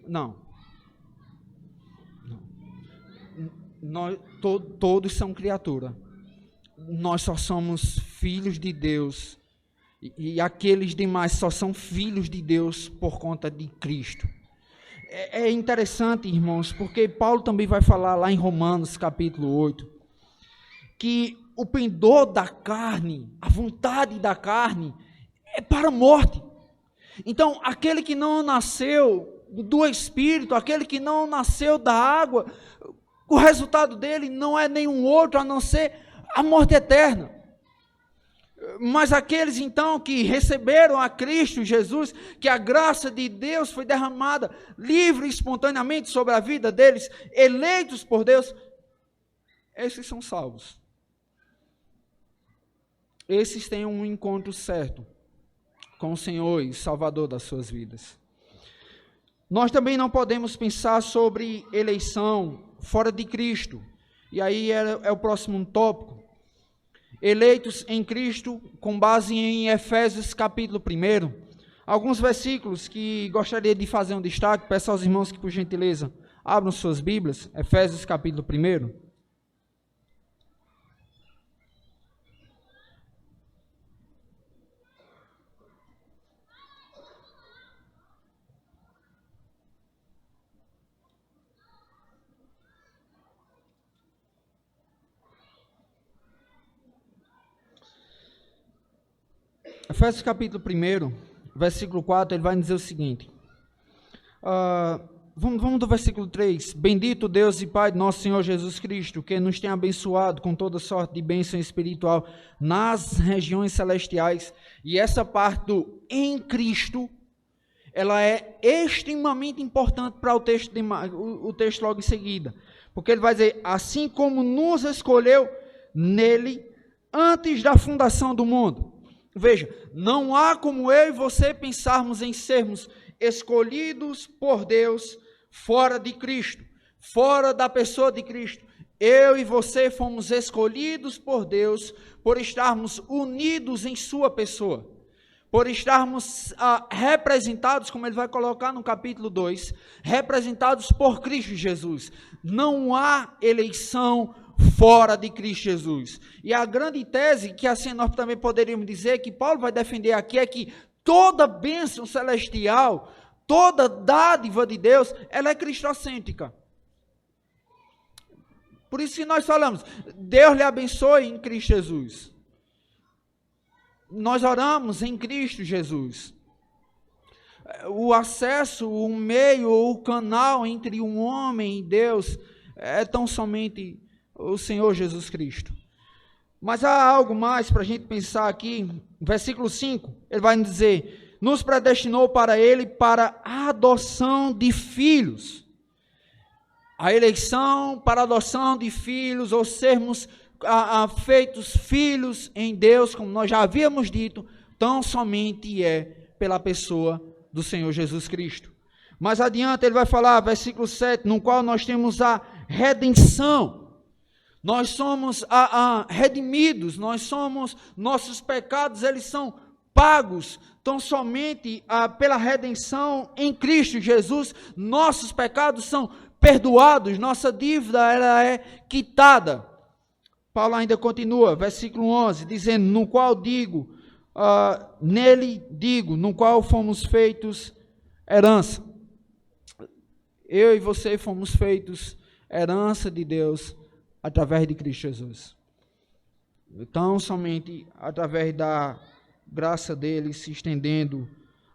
Não. Todos são criatura. Nós só somos filhos de Deus. E aqueles demais só são filhos de Deus por conta de Cristo. É interessante, irmãos, porque Paulo também vai falar lá em Romanos capítulo 8, que o pendor da carne, a vontade da carne, é para a morte. Então, aquele que não nasceu do Espírito, aquele que não nasceu da água, o resultado dele não é nenhum outro a não ser a morte eterna. Mas aqueles então que receberam a Cristo Jesus, que a graça de Deus foi derramada livre e espontaneamente sobre a vida deles, eleitos por Deus, esses são salvos. Esses têm um encontro certo com o Senhor e Salvador das suas vidas. Nós também não podemos pensar sobre eleição fora de Cristo. E aí é o próximo tópico. Eleitos em Cristo, com base em Efésios capítulo 1. Alguns versículos que gostaria de fazer um destaque. Peço aos irmãos que, por gentileza, abram suas Bíblias. Efésios capítulo 1. Efésios capítulo 1, versículo 4, ele vai dizer o seguinte. Vamos do versículo 3. Bendito Deus e Pai de nosso Senhor Jesus Cristo, que nos tem abençoado com toda sorte de bênção espiritual nas regiões celestiais. E essa parte do em Cristo, ela é extremamente importante para o texto logo em seguida. Porque ele vai dizer, assim como nos escolheu nele antes da fundação do mundo. Veja, não há como eu e você pensarmos em sermos escolhidos por Deus fora de Cristo, fora da pessoa de Cristo. Eu e você fomos escolhidos por Deus por estarmos unidos em sua pessoa, por estarmos representados, como ele vai colocar no capítulo 2, representados por Cristo Jesus. Não há eleição fora de Cristo Jesus. E a grande tese, que assim nós também poderíamos dizer, que Paulo vai defender aqui, é que toda bênção celestial, toda dádiva de Deus, ela é cristocêntrica. Por isso que nós falamos, Deus lhe abençoe em Cristo Jesus. Nós oramos em Cristo Jesus. O acesso, o meio, o canal entre um homem e Deus é tão somente o Senhor Jesus Cristo. Mas há algo mais para a gente pensar aqui. Versículo 5, ele vai dizer, nos predestinou para ele para a adoção de filhos. A eleição para a adoção de filhos, ou sermos feitos filhos em Deus, como nós já havíamos dito, tão somente é pela pessoa do Senhor Jesus Cristo. Mais adiante ele vai falar, versículo 7, no qual nós temos a redenção. Nós somos redimidos, nossos pecados, eles são pagos, tão somente pela redenção em Cristo Jesus, nossos pecados são perdoados, nossa dívida ela é quitada. Paulo ainda continua, versículo 11, dizendo, no qual no qual fomos feitos herança. Eu e você fomos feitos herança de Deus, através de Cristo Jesus. Então, somente através da graça dele se estendendo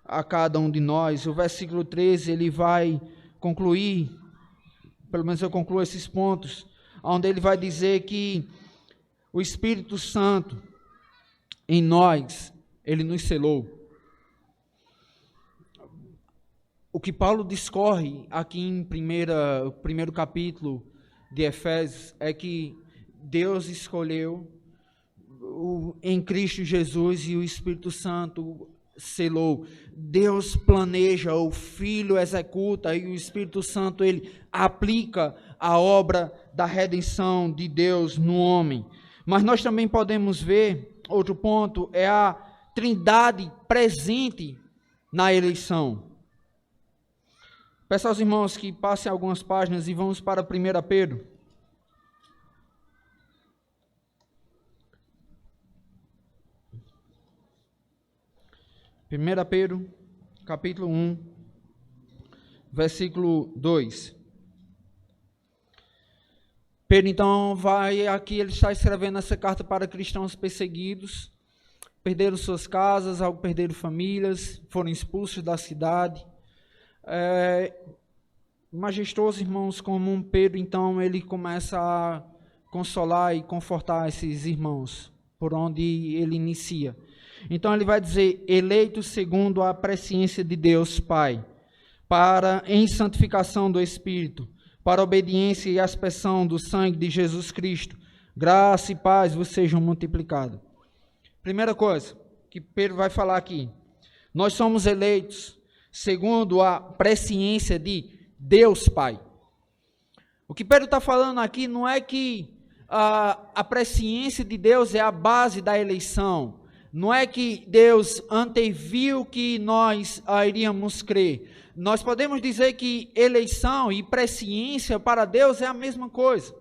a cada um de nós. O versículo 13, ele vai concluir, pelo menos eu concluo esses pontos, onde ele vai dizer que o Espírito Santo em nós, ele nos selou. O que Paulo discorre aqui em primeiro capítulo de Efésios é que Deus escolheu em Cristo Jesus e o Espírito Santo selou. Deus planeja, o Filho executa e o Espírito Santo ele aplica a obra da redenção de Deus no homem. Mas nós também podemos ver, outro ponto, é a Trindade presente na eleição. Peço aos irmãos que passem algumas páginas e vamos para 1 Pedro. 1 Pedro, capítulo 1, versículo 2. Pedro, então, ele está escrevendo essa carta para cristãos perseguidos, perderam suas casas, perderam famílias, foram expulsos da cidade. Majestoso, irmãos, como Pedro, então, ele começa a consolar e confortar esses irmãos, por onde ele inicia. Então ele vai dizer, eleitos segundo a presciência de Deus Pai, para em santificação do Espírito, para obediência e aspersão do sangue de Jesus Cristo, graça e paz vos sejam multiplicadas. Primeira coisa que Pedro vai falar aqui, nós somos eleitos segundo a presciência de Deus Pai. O que Pedro está falando aqui não é que a presciência de Deus é a base da eleição. Não é que Deus anteviu que nós iríamos crer. Nós podemos dizer que eleição e presciência para Deus é a mesma coisa.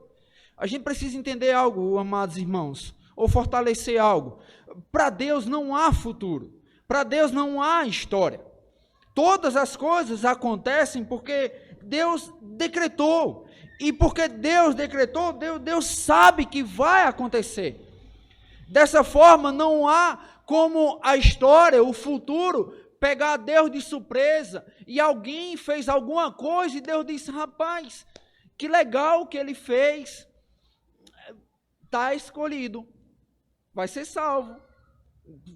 A gente precisa entender algo, amados irmãos, ou fortalecer algo. Para Deus não há futuro. Para Deus não há história. Todas as coisas acontecem porque Deus decretou. E porque Deus decretou, Deus sabe que vai acontecer. Dessa forma, não há como a história, o futuro, pegar Deus de surpresa e alguém fez alguma coisa e Deus disse, rapaz, que legal que ele fez, está escolhido, vai ser salvo.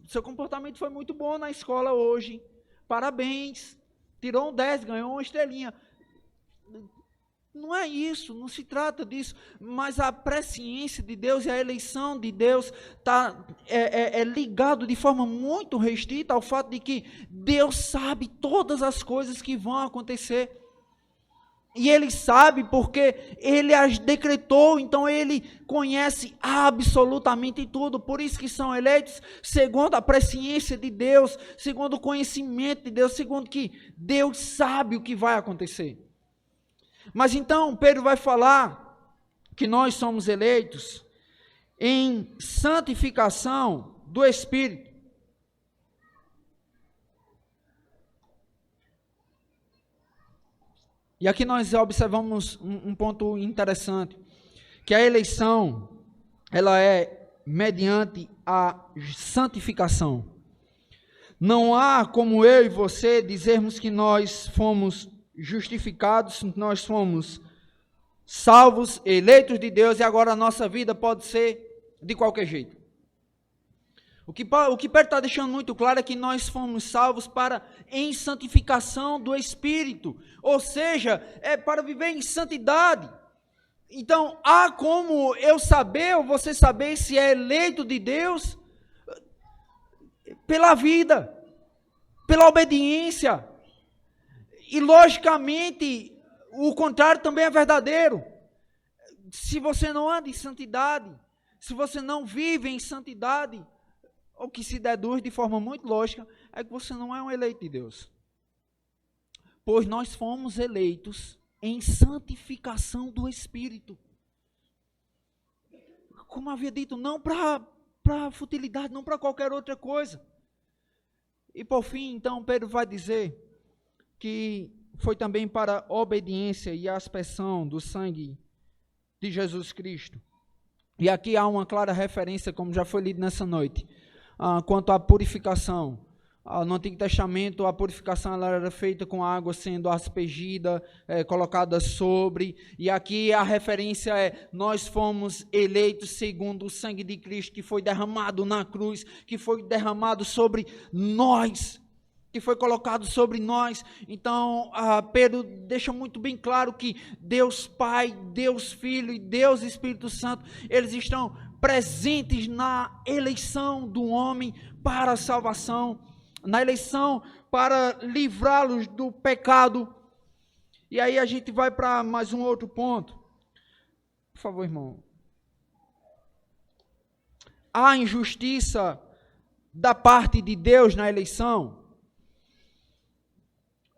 Seu comportamento foi muito bom na escola hoje, parabéns, tirou um 10, ganhou uma estrelinha. Não é isso, não se trata disso, mas a presciência de Deus e a eleição de Deus é ligado de forma muito restrita ao fato de que Deus sabe todas as coisas que vão acontecer. E Ele sabe porque Ele as decretou, então Ele conhece absolutamente tudo. Por isso que são eleitos segundo a presciência de Deus, segundo o conhecimento de Deus, segundo que Deus sabe o que vai acontecer. Mas então Pedro vai falar que nós somos eleitos em santificação do Espírito. E aqui nós observamos um ponto interessante, que a eleição, ela é mediante a santificação. Não há como eu e você dizermos que nós fomos justificados, nós fomos salvos, eleitos de Deus e agora a nossa vida pode ser de qualquer jeito. O que Pedro está deixando muito claro é que nós fomos salvos em santificação do Espírito, ou seja, é para viver em santidade. Então, há como eu saber, ou você saber se é eleito de Deus? Pela vida, pela obediência. E, logicamente, o contrário também é verdadeiro. Se você não anda em santidade, se você não vive em santidade, o que se deduz de forma muito lógica é que você não é um eleito de Deus. Pois nós fomos eleitos em santificação do Espírito. Como havia dito, não para futilidade, não para qualquer outra coisa. E por fim, então, Pedro vai dizer que foi também para a obediência e a aspersão do sangue de Jesus Cristo. E aqui há uma clara referência, como já foi lido nessa noite, quanto à purificação. No Antigo Testamento, a purificação ela era feita com água sendo aspergida, colocada sobre. E aqui a referência é: nós fomos eleitos segundo o sangue de Cristo, que foi derramado na cruz, que foi derramado sobre nós, que foi colocado sobre nós. Então, Pedro deixa muito bem claro que Deus Pai, Deus Filho e Deus Espírito Santo, eles estão presentes na eleição do homem para a salvação, na eleição para livrá-los do pecado. E aí a gente vai para mais um outro ponto. Por favor, irmão. Há injustiça da parte de Deus na eleição?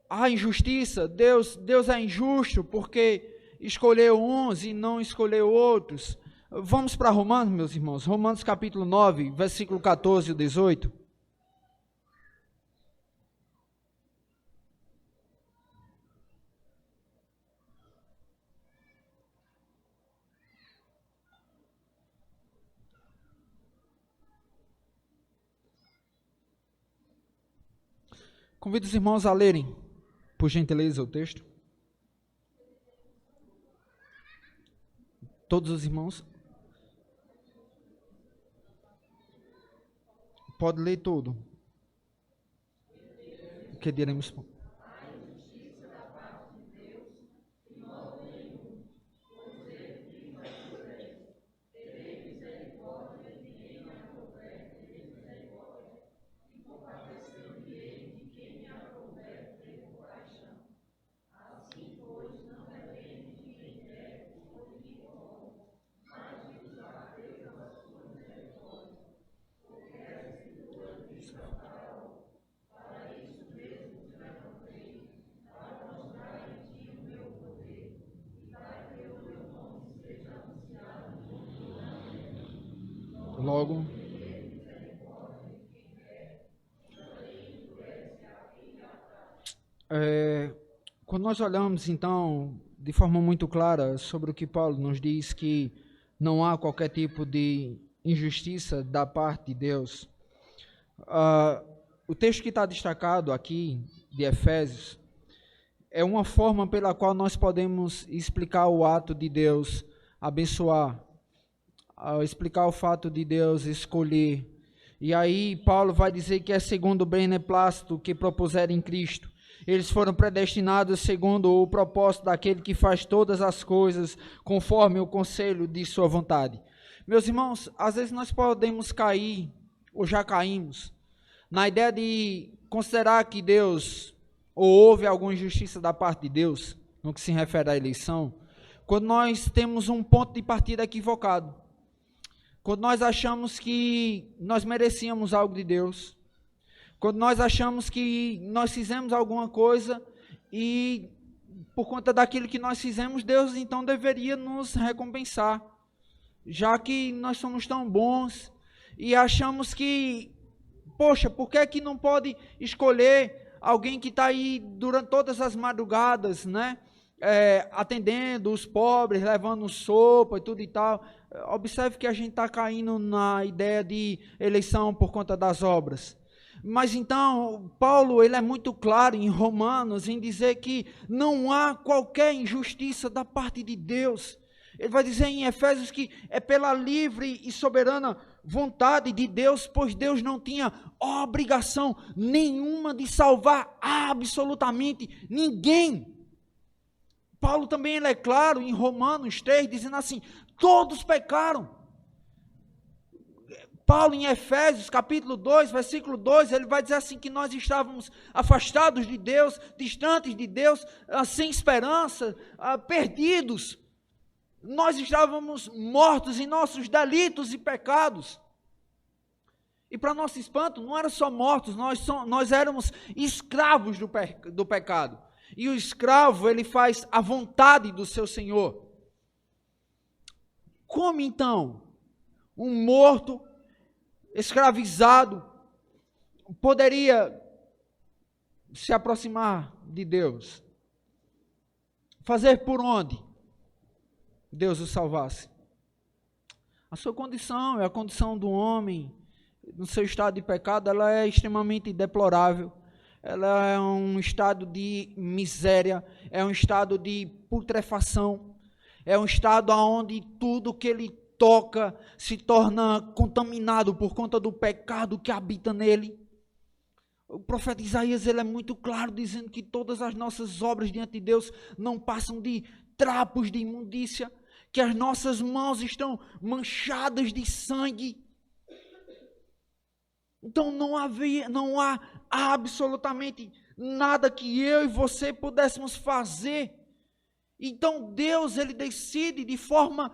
Há injustiça? Deus é injusto porque escolheu uns e não escolheu outros. Vamos para Romanos, meus irmãos. Romanos capítulo 9, versículo 14 e 18. Convido os irmãos a lerem, por gentileza, o texto. Todos os irmãos. Pode ler tudo. O que diremos? Logo, quando nós olhamos então de forma muito clara sobre o que Paulo nos diz, que não há qualquer tipo de injustiça da parte de Deus, o texto que está destacado aqui de Efésios é uma forma pela qual nós podemos explicar o ato de Deus abençoar, explicar o fato de Deus escolher. E aí Paulo vai dizer que é segundo o beneplácito que propuseram em Cristo. Eles foram predestinados segundo o propósito daquele que faz todas as coisas conforme o conselho de sua vontade. Meus irmãos, às vezes nós podemos cair, ou já caímos, na ideia de considerar que Deus, ou houve alguma injustiça da parte de Deus, no que se refere à eleição, quando nós temos um ponto de partida equivocado. Quando nós achamos que nós merecíamos algo de Deus, quando nós achamos que nós fizemos alguma coisa e por conta daquilo que nós fizemos, Deus então deveria nos recompensar, já que nós somos tão bons, e achamos que, poxa, por que é que não pode escolher alguém que está aí durante todas as madrugadas, né? Atendendo os pobres, levando sopa e tudo e tal. Observe que a gente está caindo na ideia de eleição por conta das obras. Mas então, Paulo ele é muito claro em Romanos em dizer que não há qualquer injustiça da parte de Deus. Ele vai dizer em Efésios que é pela livre e soberana vontade de Deus, pois Deus não tinha obrigação nenhuma de salvar absolutamente ninguém. Paulo também ele é claro em Romanos 3, dizendo assim: todos pecaram. Paulo em Efésios capítulo 2, versículo 2, ele vai dizer assim que nós estávamos afastados de Deus, distantes de Deus, sem esperança, perdidos. Nós estávamos mortos em nossos delitos e pecados. E para nosso espanto, não era só mortos, nós éramos escravos do pecado. E o escravo, ele faz a vontade do seu senhor. Como então um morto, escravizado, poderia se aproximar de Deus? Fazer por onde Deus o salvasse? A sua condição é a condição do homem no seu estado de pecado, ela é extremamente deplorável. Ela é um estado de miséria, é um estado de putrefação, é um estado onde tudo que ele toca se torna contaminado por conta do pecado que habita nele. O profeta Isaías, ele é muito claro, dizendo que todas as nossas obras diante de Deus não passam de trapos de imundícia, que as nossas mãos estão manchadas de sangue. Então não há absolutamente nada que eu e você pudéssemos fazer. Então Deus, ele decide de forma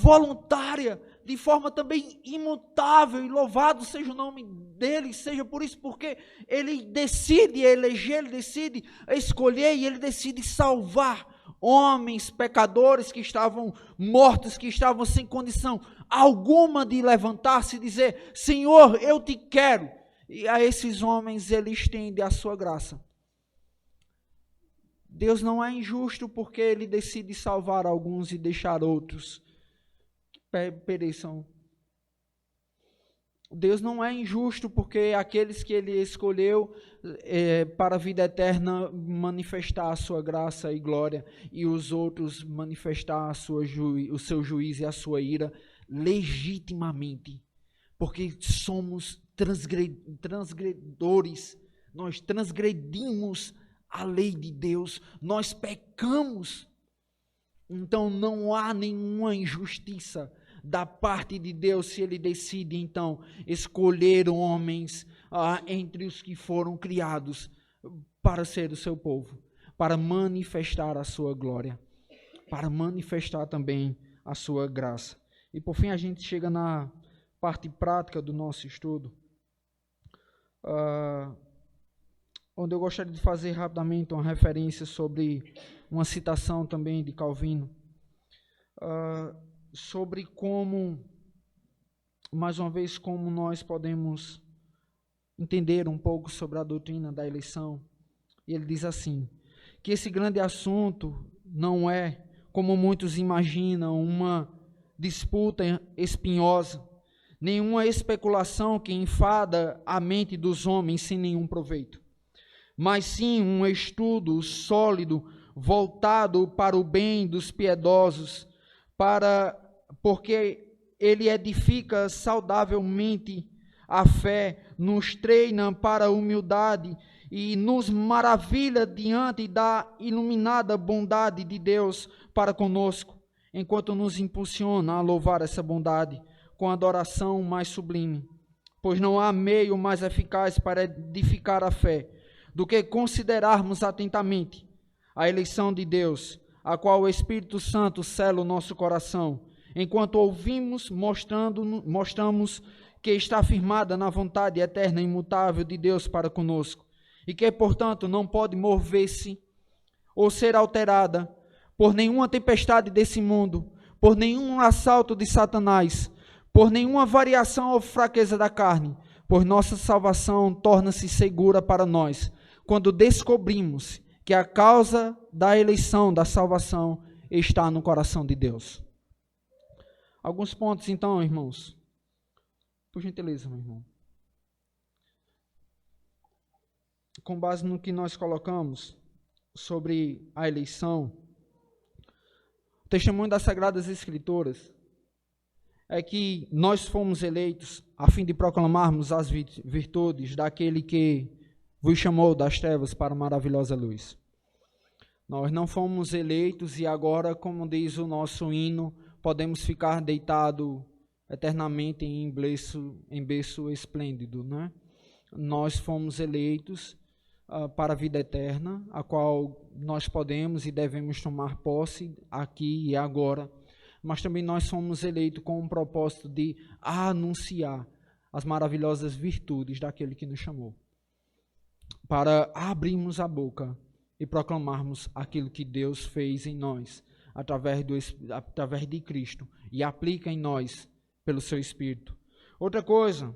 voluntária, de forma também imutável, e louvado seja o nome dele, seja por isso, porque ele decide eleger, ele decide escolher e ele decide salvar homens pecadores que estavam mortos, que estavam sem condição alguma de levantar-se e dizer: Senhor, eu te quero. E a esses homens ele estende a sua graça. Deus não é injusto porque ele decide salvar alguns e deixar outros que pereçam. Deus não é injusto porque aqueles que ele escolheu para a vida eterna manifestar a sua graça e glória, e os outros manifestar o seu juízo e a sua ira legitimamente, porque somos transgredores, nós transgredimos a lei de Deus, nós pecamos. Então não há nenhuma injustiça da parte de Deus se ele decide então escolher homens entre os que foram criados para ser o seu povo, para manifestar a sua glória, para manifestar também a sua graça. E por fim a gente chega na parte prática do nosso estudo, onde eu gostaria de fazer rapidamente uma referência sobre uma citação também de Calvino, sobre como, mais uma vez, como nós podemos entender um pouco sobre a doutrina da eleição. E ele diz assim, que esse grande assunto não é, como muitos imaginam, uma disputa espinhosa, nenhuma especulação que enfada a mente dos homens sem nenhum proveito, mas sim um estudo sólido voltado para o bem dos piedosos, porque ele edifica saudavelmente a fé, nos treina para a humildade e nos maravilha diante da iluminada bondade de Deus para conosco, enquanto nos impulsiona a louvar essa bondade com adoração mais sublime. Pois não há meio mais eficaz para edificar a fé do que considerarmos atentamente a eleição de Deus, a qual o Espírito Santo sela o nosso coração, enquanto ouvimos, mostramos que está firmada na vontade eterna e imutável de Deus para conosco, e que, portanto, não pode mover-se ou ser alterada por nenhuma tempestade desse mundo, por nenhum assalto de Satanás, por nenhuma variação ou fraqueza da carne, pois nossa salvação torna-se segura para nós, quando descobrimos que a causa da eleição, da salvação, está no coração de Deus. Alguns pontos, então, irmãos. Por gentileza, meu irmão. Com base no que nós colocamos sobre a eleição, o testemunho das Sagradas Escrituras é que nós fomos eleitos a fim de proclamarmos as virtudes daquele que vos chamou das trevas para a maravilhosa luz. Nós não fomos eleitos e agora, como diz o nosso hino, podemos ficar deitados eternamente em berço esplêndido, né? Nós fomos eleitos para a vida eterna, a qual nós podemos e devemos tomar posse aqui e agora, mas também nós fomos eleitos com o propósito de anunciar as maravilhosas virtudes daquele que nos chamou, para abrirmos a boca e proclamarmos aquilo que Deus fez em nós, através de Cristo, e aplica em nós pelo seu Espírito. Outra coisa,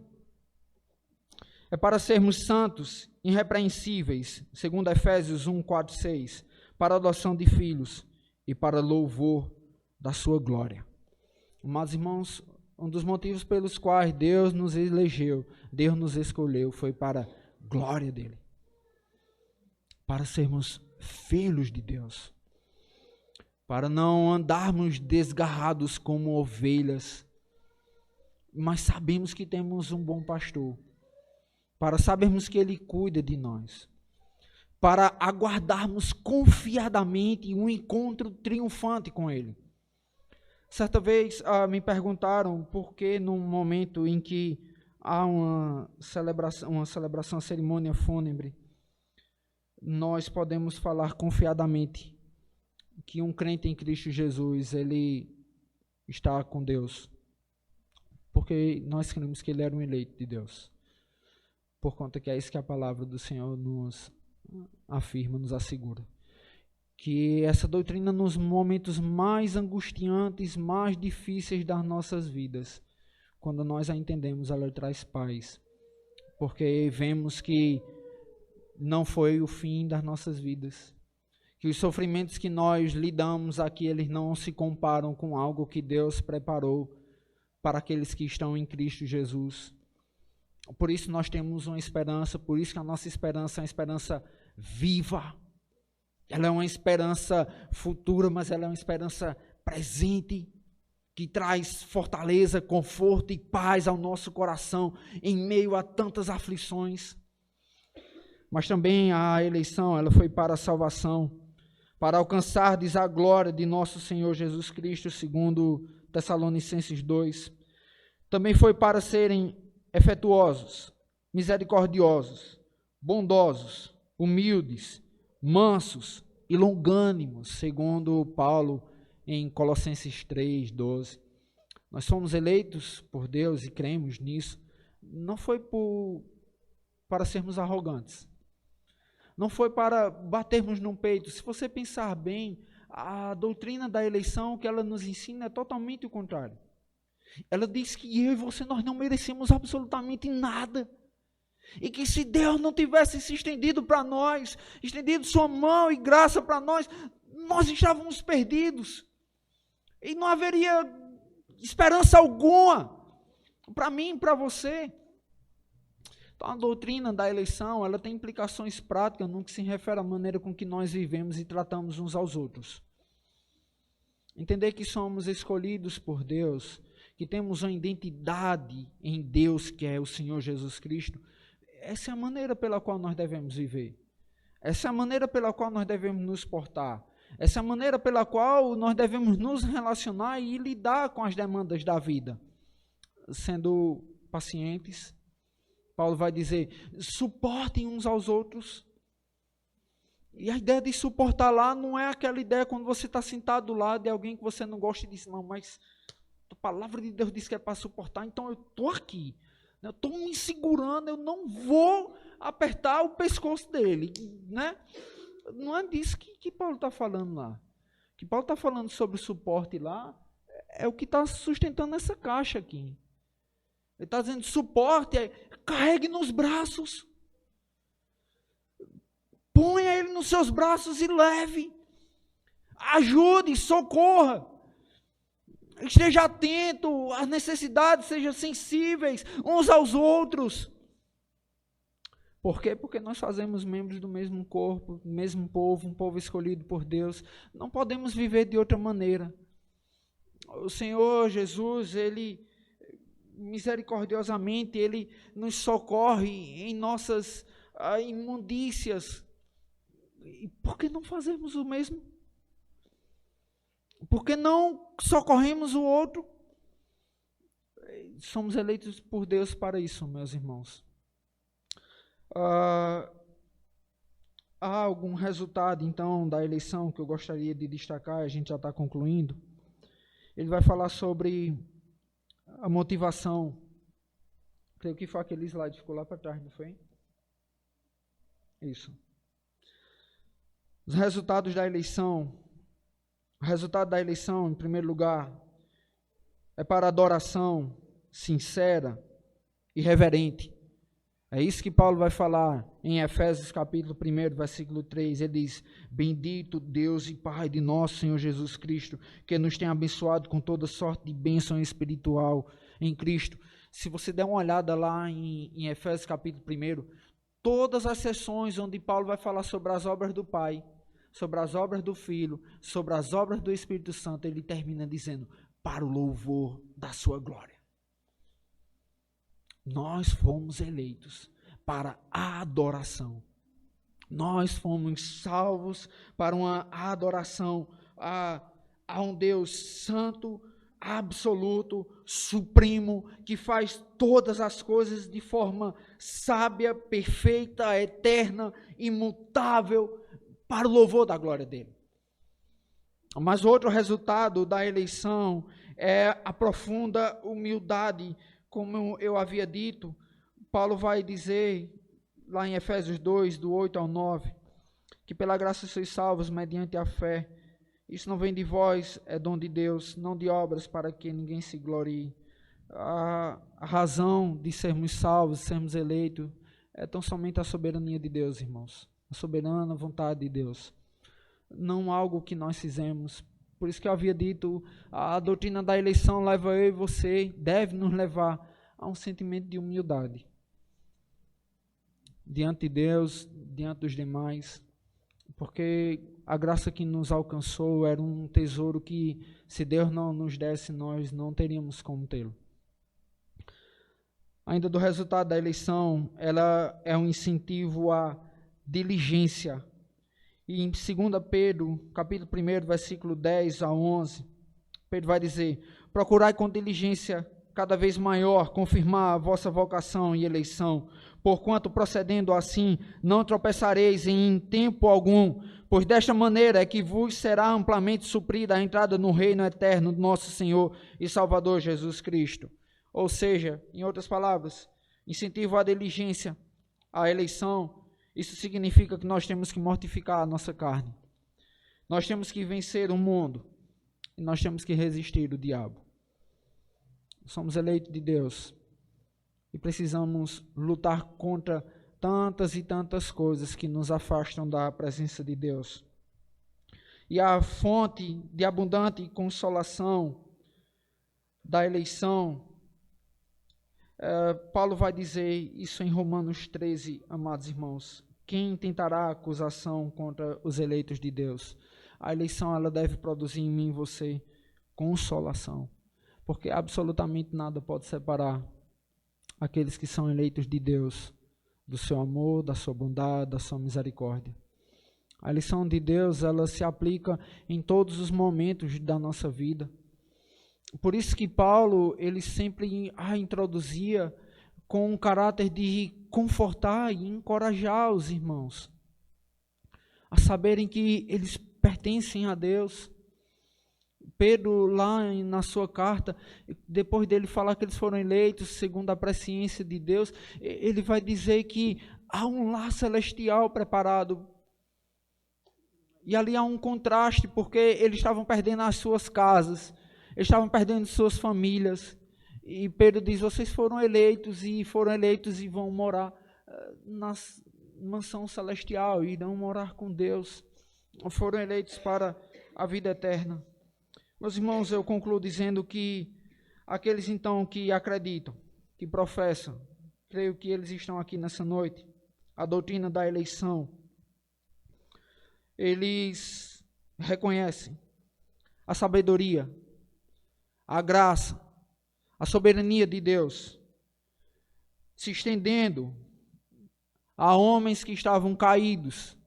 é para sermos santos, irrepreensíveis, segundo Efésios 1, 4, 6, para a adoção de filhos e para louvor da sua glória. Mas, irmãos, um dos motivos pelos quais Deus nos elegeu, Deus nos escolheu, foi para a glória dele. Para sermos filhos de Deus. Para não andarmos desgarrados como ovelhas, mas sabemos que temos um bom pastor. Para sabermos que ele cuida de nós. Para aguardarmos confiadamente um encontro triunfante com ele. Certa vez me perguntaram por que num momento em que há uma celebração, cerimônia fúnebre, nós podemos falar confiadamente que um crente em Cristo Jesus, ele está com Deus. Porque nós cremos que ele era um eleito de Deus. Por conta que é isso que a palavra do Senhor nos afirma, nos assegura. Que essa doutrina nos momentos mais angustiantes, mais difíceis das nossas vidas, quando nós a entendemos, ela traz paz. Porque vemos que não foi o fim das nossas vidas. Que os sofrimentos que nós lidamos aqui, eles não se comparam com algo que Deus preparou para aqueles que estão em Cristo Jesus. Por isso nós temos uma esperança, por isso que a nossa esperança é uma esperança viva. Ela é uma esperança futura, mas ela é uma esperança presente, que traz fortaleza, conforto e paz ao nosso coração em meio a tantas aflições. Mas também a eleição, ela foi para a salvação, para alcançardes a glória de nosso Senhor Jesus Cristo, segundo Tessalonicenses 2. Também foi para serem afetuosos, misericordiosos, bondosos, humildes, mansos e longânimos, segundo Paulo em Colossenses 3:12. Nós somos eleitos por Deus e cremos nisso. Não foi para sermos arrogantes. Não foi para batermos no peito. Se você pensar bem, a doutrina da eleição que ela nos ensina é totalmente o contrário. Ela diz que eu e você, nós não merecemos absolutamente nada. E que se Deus não tivesse se estendido para nós, estendido sua mão e graça para nós, nós estávamos perdidos. E não haveria esperança alguma para mim e para você. Então a doutrina da eleição, ela tem implicações práticas no que se refere à maneira com que nós vivemos e tratamos uns aos outros. Entender que somos escolhidos por Deus, que temos uma identidade em Deus, que é o Senhor Jesus Cristo, essa é a maneira pela qual nós devemos viver. Essa é a maneira pela qual nós devemos nos portar. Essa é a maneira pela qual nós devemos nos relacionar e lidar com as demandas da vida. Sendo pacientes, Paulo vai dizer, suportem uns aos outros. E a ideia de suportar lá não é aquela ideia quando você está sentado do lado de alguém que você não gosta e diz, não, mas a palavra de Deus diz que é para suportar, então eu estou aqui. Eu estou me segurando, eu não vou apertar o pescoço dele. Né? Não é disso que Paulo está falando lá. O que Paulo está falando sobre o suporte lá é o que está sustentando essa caixa aqui. Ele está dizendo, suporte, carregue nos braços. Ponha ele nos seus braços e leve. Ajude, socorra. Esteja atento às necessidades, sejam sensíveis uns aos outros. Por quê? Porque nós fazemos membros do mesmo corpo, do mesmo povo, um povo escolhido por Deus. Não podemos viver de outra maneira. O Senhor Jesus, Ele misericordiosamente, Ele nos socorre em nossas imundícias. E por que não fazermos o mesmo? Por que não socorremos o outro? Somos eleitos por Deus para isso, meus irmãos. Há algum resultado, então, da eleição que eu gostaria de destacar, a gente já está concluindo. Ele vai falar sobre a motivação. Creio que foi aquele slide que ficou lá para trás, não foi? Isso. Os resultados da eleição. O resultado da eleição, em primeiro lugar, é para adoração sincera e reverente. É isso que Paulo vai falar em Efésios capítulo 1, versículo 3. Ele diz, bendito Deus e Pai de nosso Senhor Jesus Cristo, que nos tem abençoado com toda sorte de bênção espiritual em Cristo. Se você der uma olhada lá em Efésios capítulo 1, todas as sessões onde Paulo vai falar sobre as obras do Pai, sobre as obras do Filho, sobre as obras do Espírito Santo, ele termina dizendo, para o louvor da sua glória. Nós fomos eleitos para a adoração. Nós fomos salvos para uma adoração a um Deus santo, absoluto, supremo, que faz todas as coisas de forma sábia, perfeita, eterna, imutável, para o louvor da glória dele. Mas outro resultado da eleição é a profunda humildade, como eu havia dito. Paulo vai dizer lá em Efésios 2, do 8 ao 9, que pela graça sois salvos mediante a fé. Isso não vem de vós, é dom de Deus, não de obras, para que ninguém se glorie. A razão de sermos salvos, de sermos eleitos, é tão somente a soberania de Deus, irmãos. A soberana vontade de Deus. Não algo que nós fizemos. Por isso que eu havia dito, a doutrina da eleição leva eu e você, deve nos levar a um sentimento de humildade. Diante de Deus, diante dos demais, porque a graça que nos alcançou era um tesouro que, se Deus não nos desse, nós não teríamos como tê-lo. Ainda do resultado da eleição, ela é um incentivo à diligência. E em 2 Pedro, capítulo 1, versículo 10 a 11, Pedro vai dizer, procurai com diligência cada vez maior confirmar a vossa vocação e eleição, porquanto procedendo assim não tropeçareis em tempo algum, pois desta maneira é que vos será amplamente suprida a entrada no reino eterno do nosso Senhor e Salvador Jesus Cristo. Ou seja, em outras palavras, incentivo à diligência, à eleição. Isso significa que nós temos que mortificar a nossa carne. Nós temos que vencer o mundo e nós temos que resistir o diabo. Somos eleitos de Deus e precisamos lutar contra tantas e tantas coisas que nos afastam da presença de Deus. E a fonte de abundante consolação da eleição, Paulo vai dizer isso em Romanos 13, amados irmãos. Quem tentará acusação contra os eleitos de Deus? A eleição ela deve produzir em mim e você consolação. Porque absolutamente nada pode separar aqueles que são eleitos de Deus do seu amor, da sua bondade, da sua misericórdia. A eleição de Deus, ela se aplica em todos os momentos da nossa vida. Por isso que Paulo, ele sempre a introduzia com um caráter de confortar e encorajar os irmãos a saberem que eles pertencem a Deus. Pedro, lá na sua carta, depois dele falar que eles foram eleitos segundo a presciência de Deus, ele vai dizer que há um lar celestial preparado. E ali há um contraste, porque eles estavam perdendo as suas casas, eles estavam perdendo suas famílias. E Pedro diz, vocês foram eleitos e vão morar na mansão celestial, irão morar com Deus. Foram eleitos para a vida eterna. Meus irmãos, eu concluo dizendo que aqueles então que acreditam, que professam, creio que eles estão aqui nessa noite, a doutrina da eleição, eles reconhecem a sabedoria, a graça, a soberania de Deus, se estendendo a homens que estavam caídos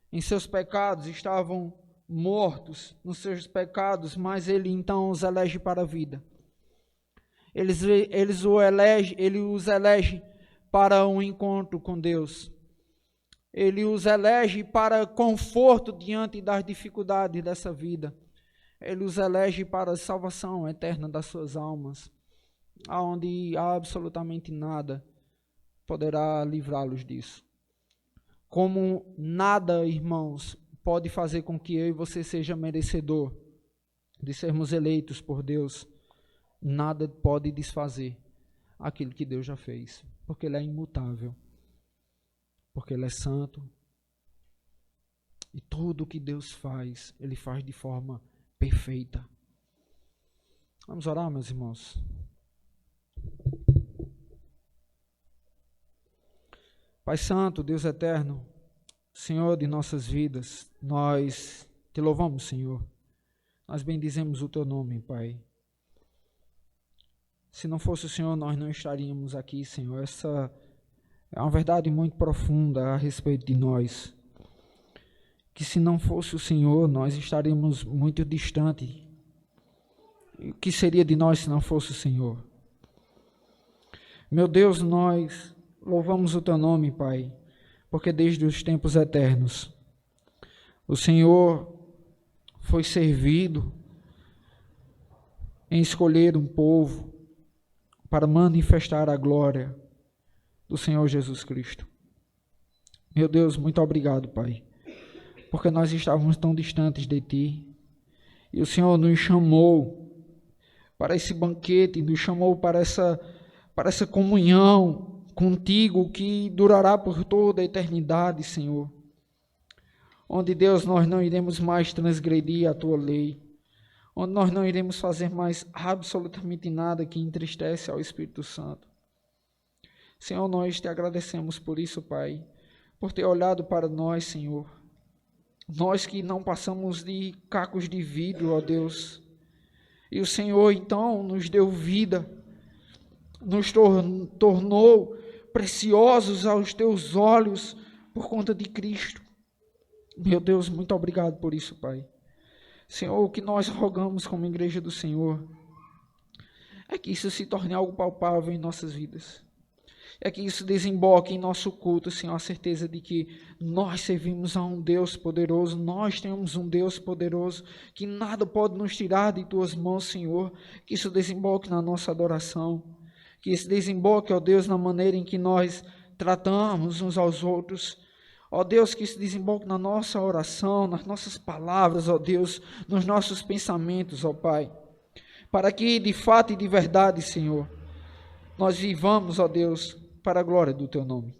em seus pecados, estavam mortos nos seus pecados, mas ele então os elege para a vida. Ele os elege para um encontro com Deus. Ele os elege para conforto diante das dificuldades dessa vida. Ele os elege para a salvação eterna das suas almas, aonde absolutamente nada poderá livrá-los disso. Como nada, irmãos, pode fazer com que eu e você seja merecedor de sermos eleitos por Deus, nada pode desfazer aquilo que Deus já fez, porque Ele é imutável, porque Ele é santo, e tudo o que Deus faz, Ele faz de forma perfeita. Vamos orar, meus irmãos? Pai Santo, Deus Eterno, Senhor de nossas vidas, nós te louvamos, Senhor. Nós bendizemos o teu nome, Pai. Se não fosse o Senhor, nós não estaríamos aqui, Senhor. Essa é uma verdade muito profunda a respeito de nós. Que se não fosse o Senhor, nós estaríamos muito distante. O que seria de nós se não fosse o Senhor? Meu Deus, nós louvamos o teu nome, Pai, porque desde os tempos eternos o Senhor foi servido em escolher um povo para manifestar a glória do Senhor Jesus Cristo. Meu Deus, muito obrigado, Pai, porque nós estávamos tão distantes de Ti, e o Senhor nos chamou para esse banquete, nos chamou para essa comunhão contigo que durará por toda a eternidade, Senhor. Onde, Deus, nós não iremos mais transgredir a Tua lei, onde nós não iremos fazer mais absolutamente nada que entristece ao Espírito Santo. Senhor, nós te agradecemos por isso, Pai, por ter olhado para nós, Senhor. Nós que não passamos de cacos de vidro, ó Deus. E o Senhor, então, nos deu vida, nos tornou preciosos aos teus olhos por conta de Cristo. Meu Deus, muito obrigado por isso, Pai. Senhor, o que nós rogamos como igreja do Senhor é que isso se torne algo palpável em nossas vidas. É que isso desemboque em nosso culto, Senhor, a certeza de que nós servimos a um Deus poderoso, nós temos um Deus poderoso, que nada pode nos tirar de Tuas mãos, Senhor. Que isso desemboque na nossa adoração, que isso desemboque, ó Deus, na maneira em que nós tratamos uns aos outros. Ó Deus, que isso desemboque na nossa oração, nas nossas palavras, ó Deus, nos nossos pensamentos, ó Pai. Para que, de fato e de verdade, Senhor, nós vivamos, ó Deus, para a glória do Teu nome.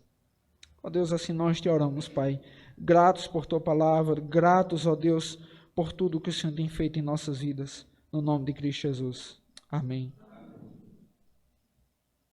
Ó Deus, assim nós te oramos, Pai. Gratos por Tua palavra, gratos, ó Deus, por tudo que o Senhor tem feito em nossas vidas. No nome de Cristo Jesus. Amém.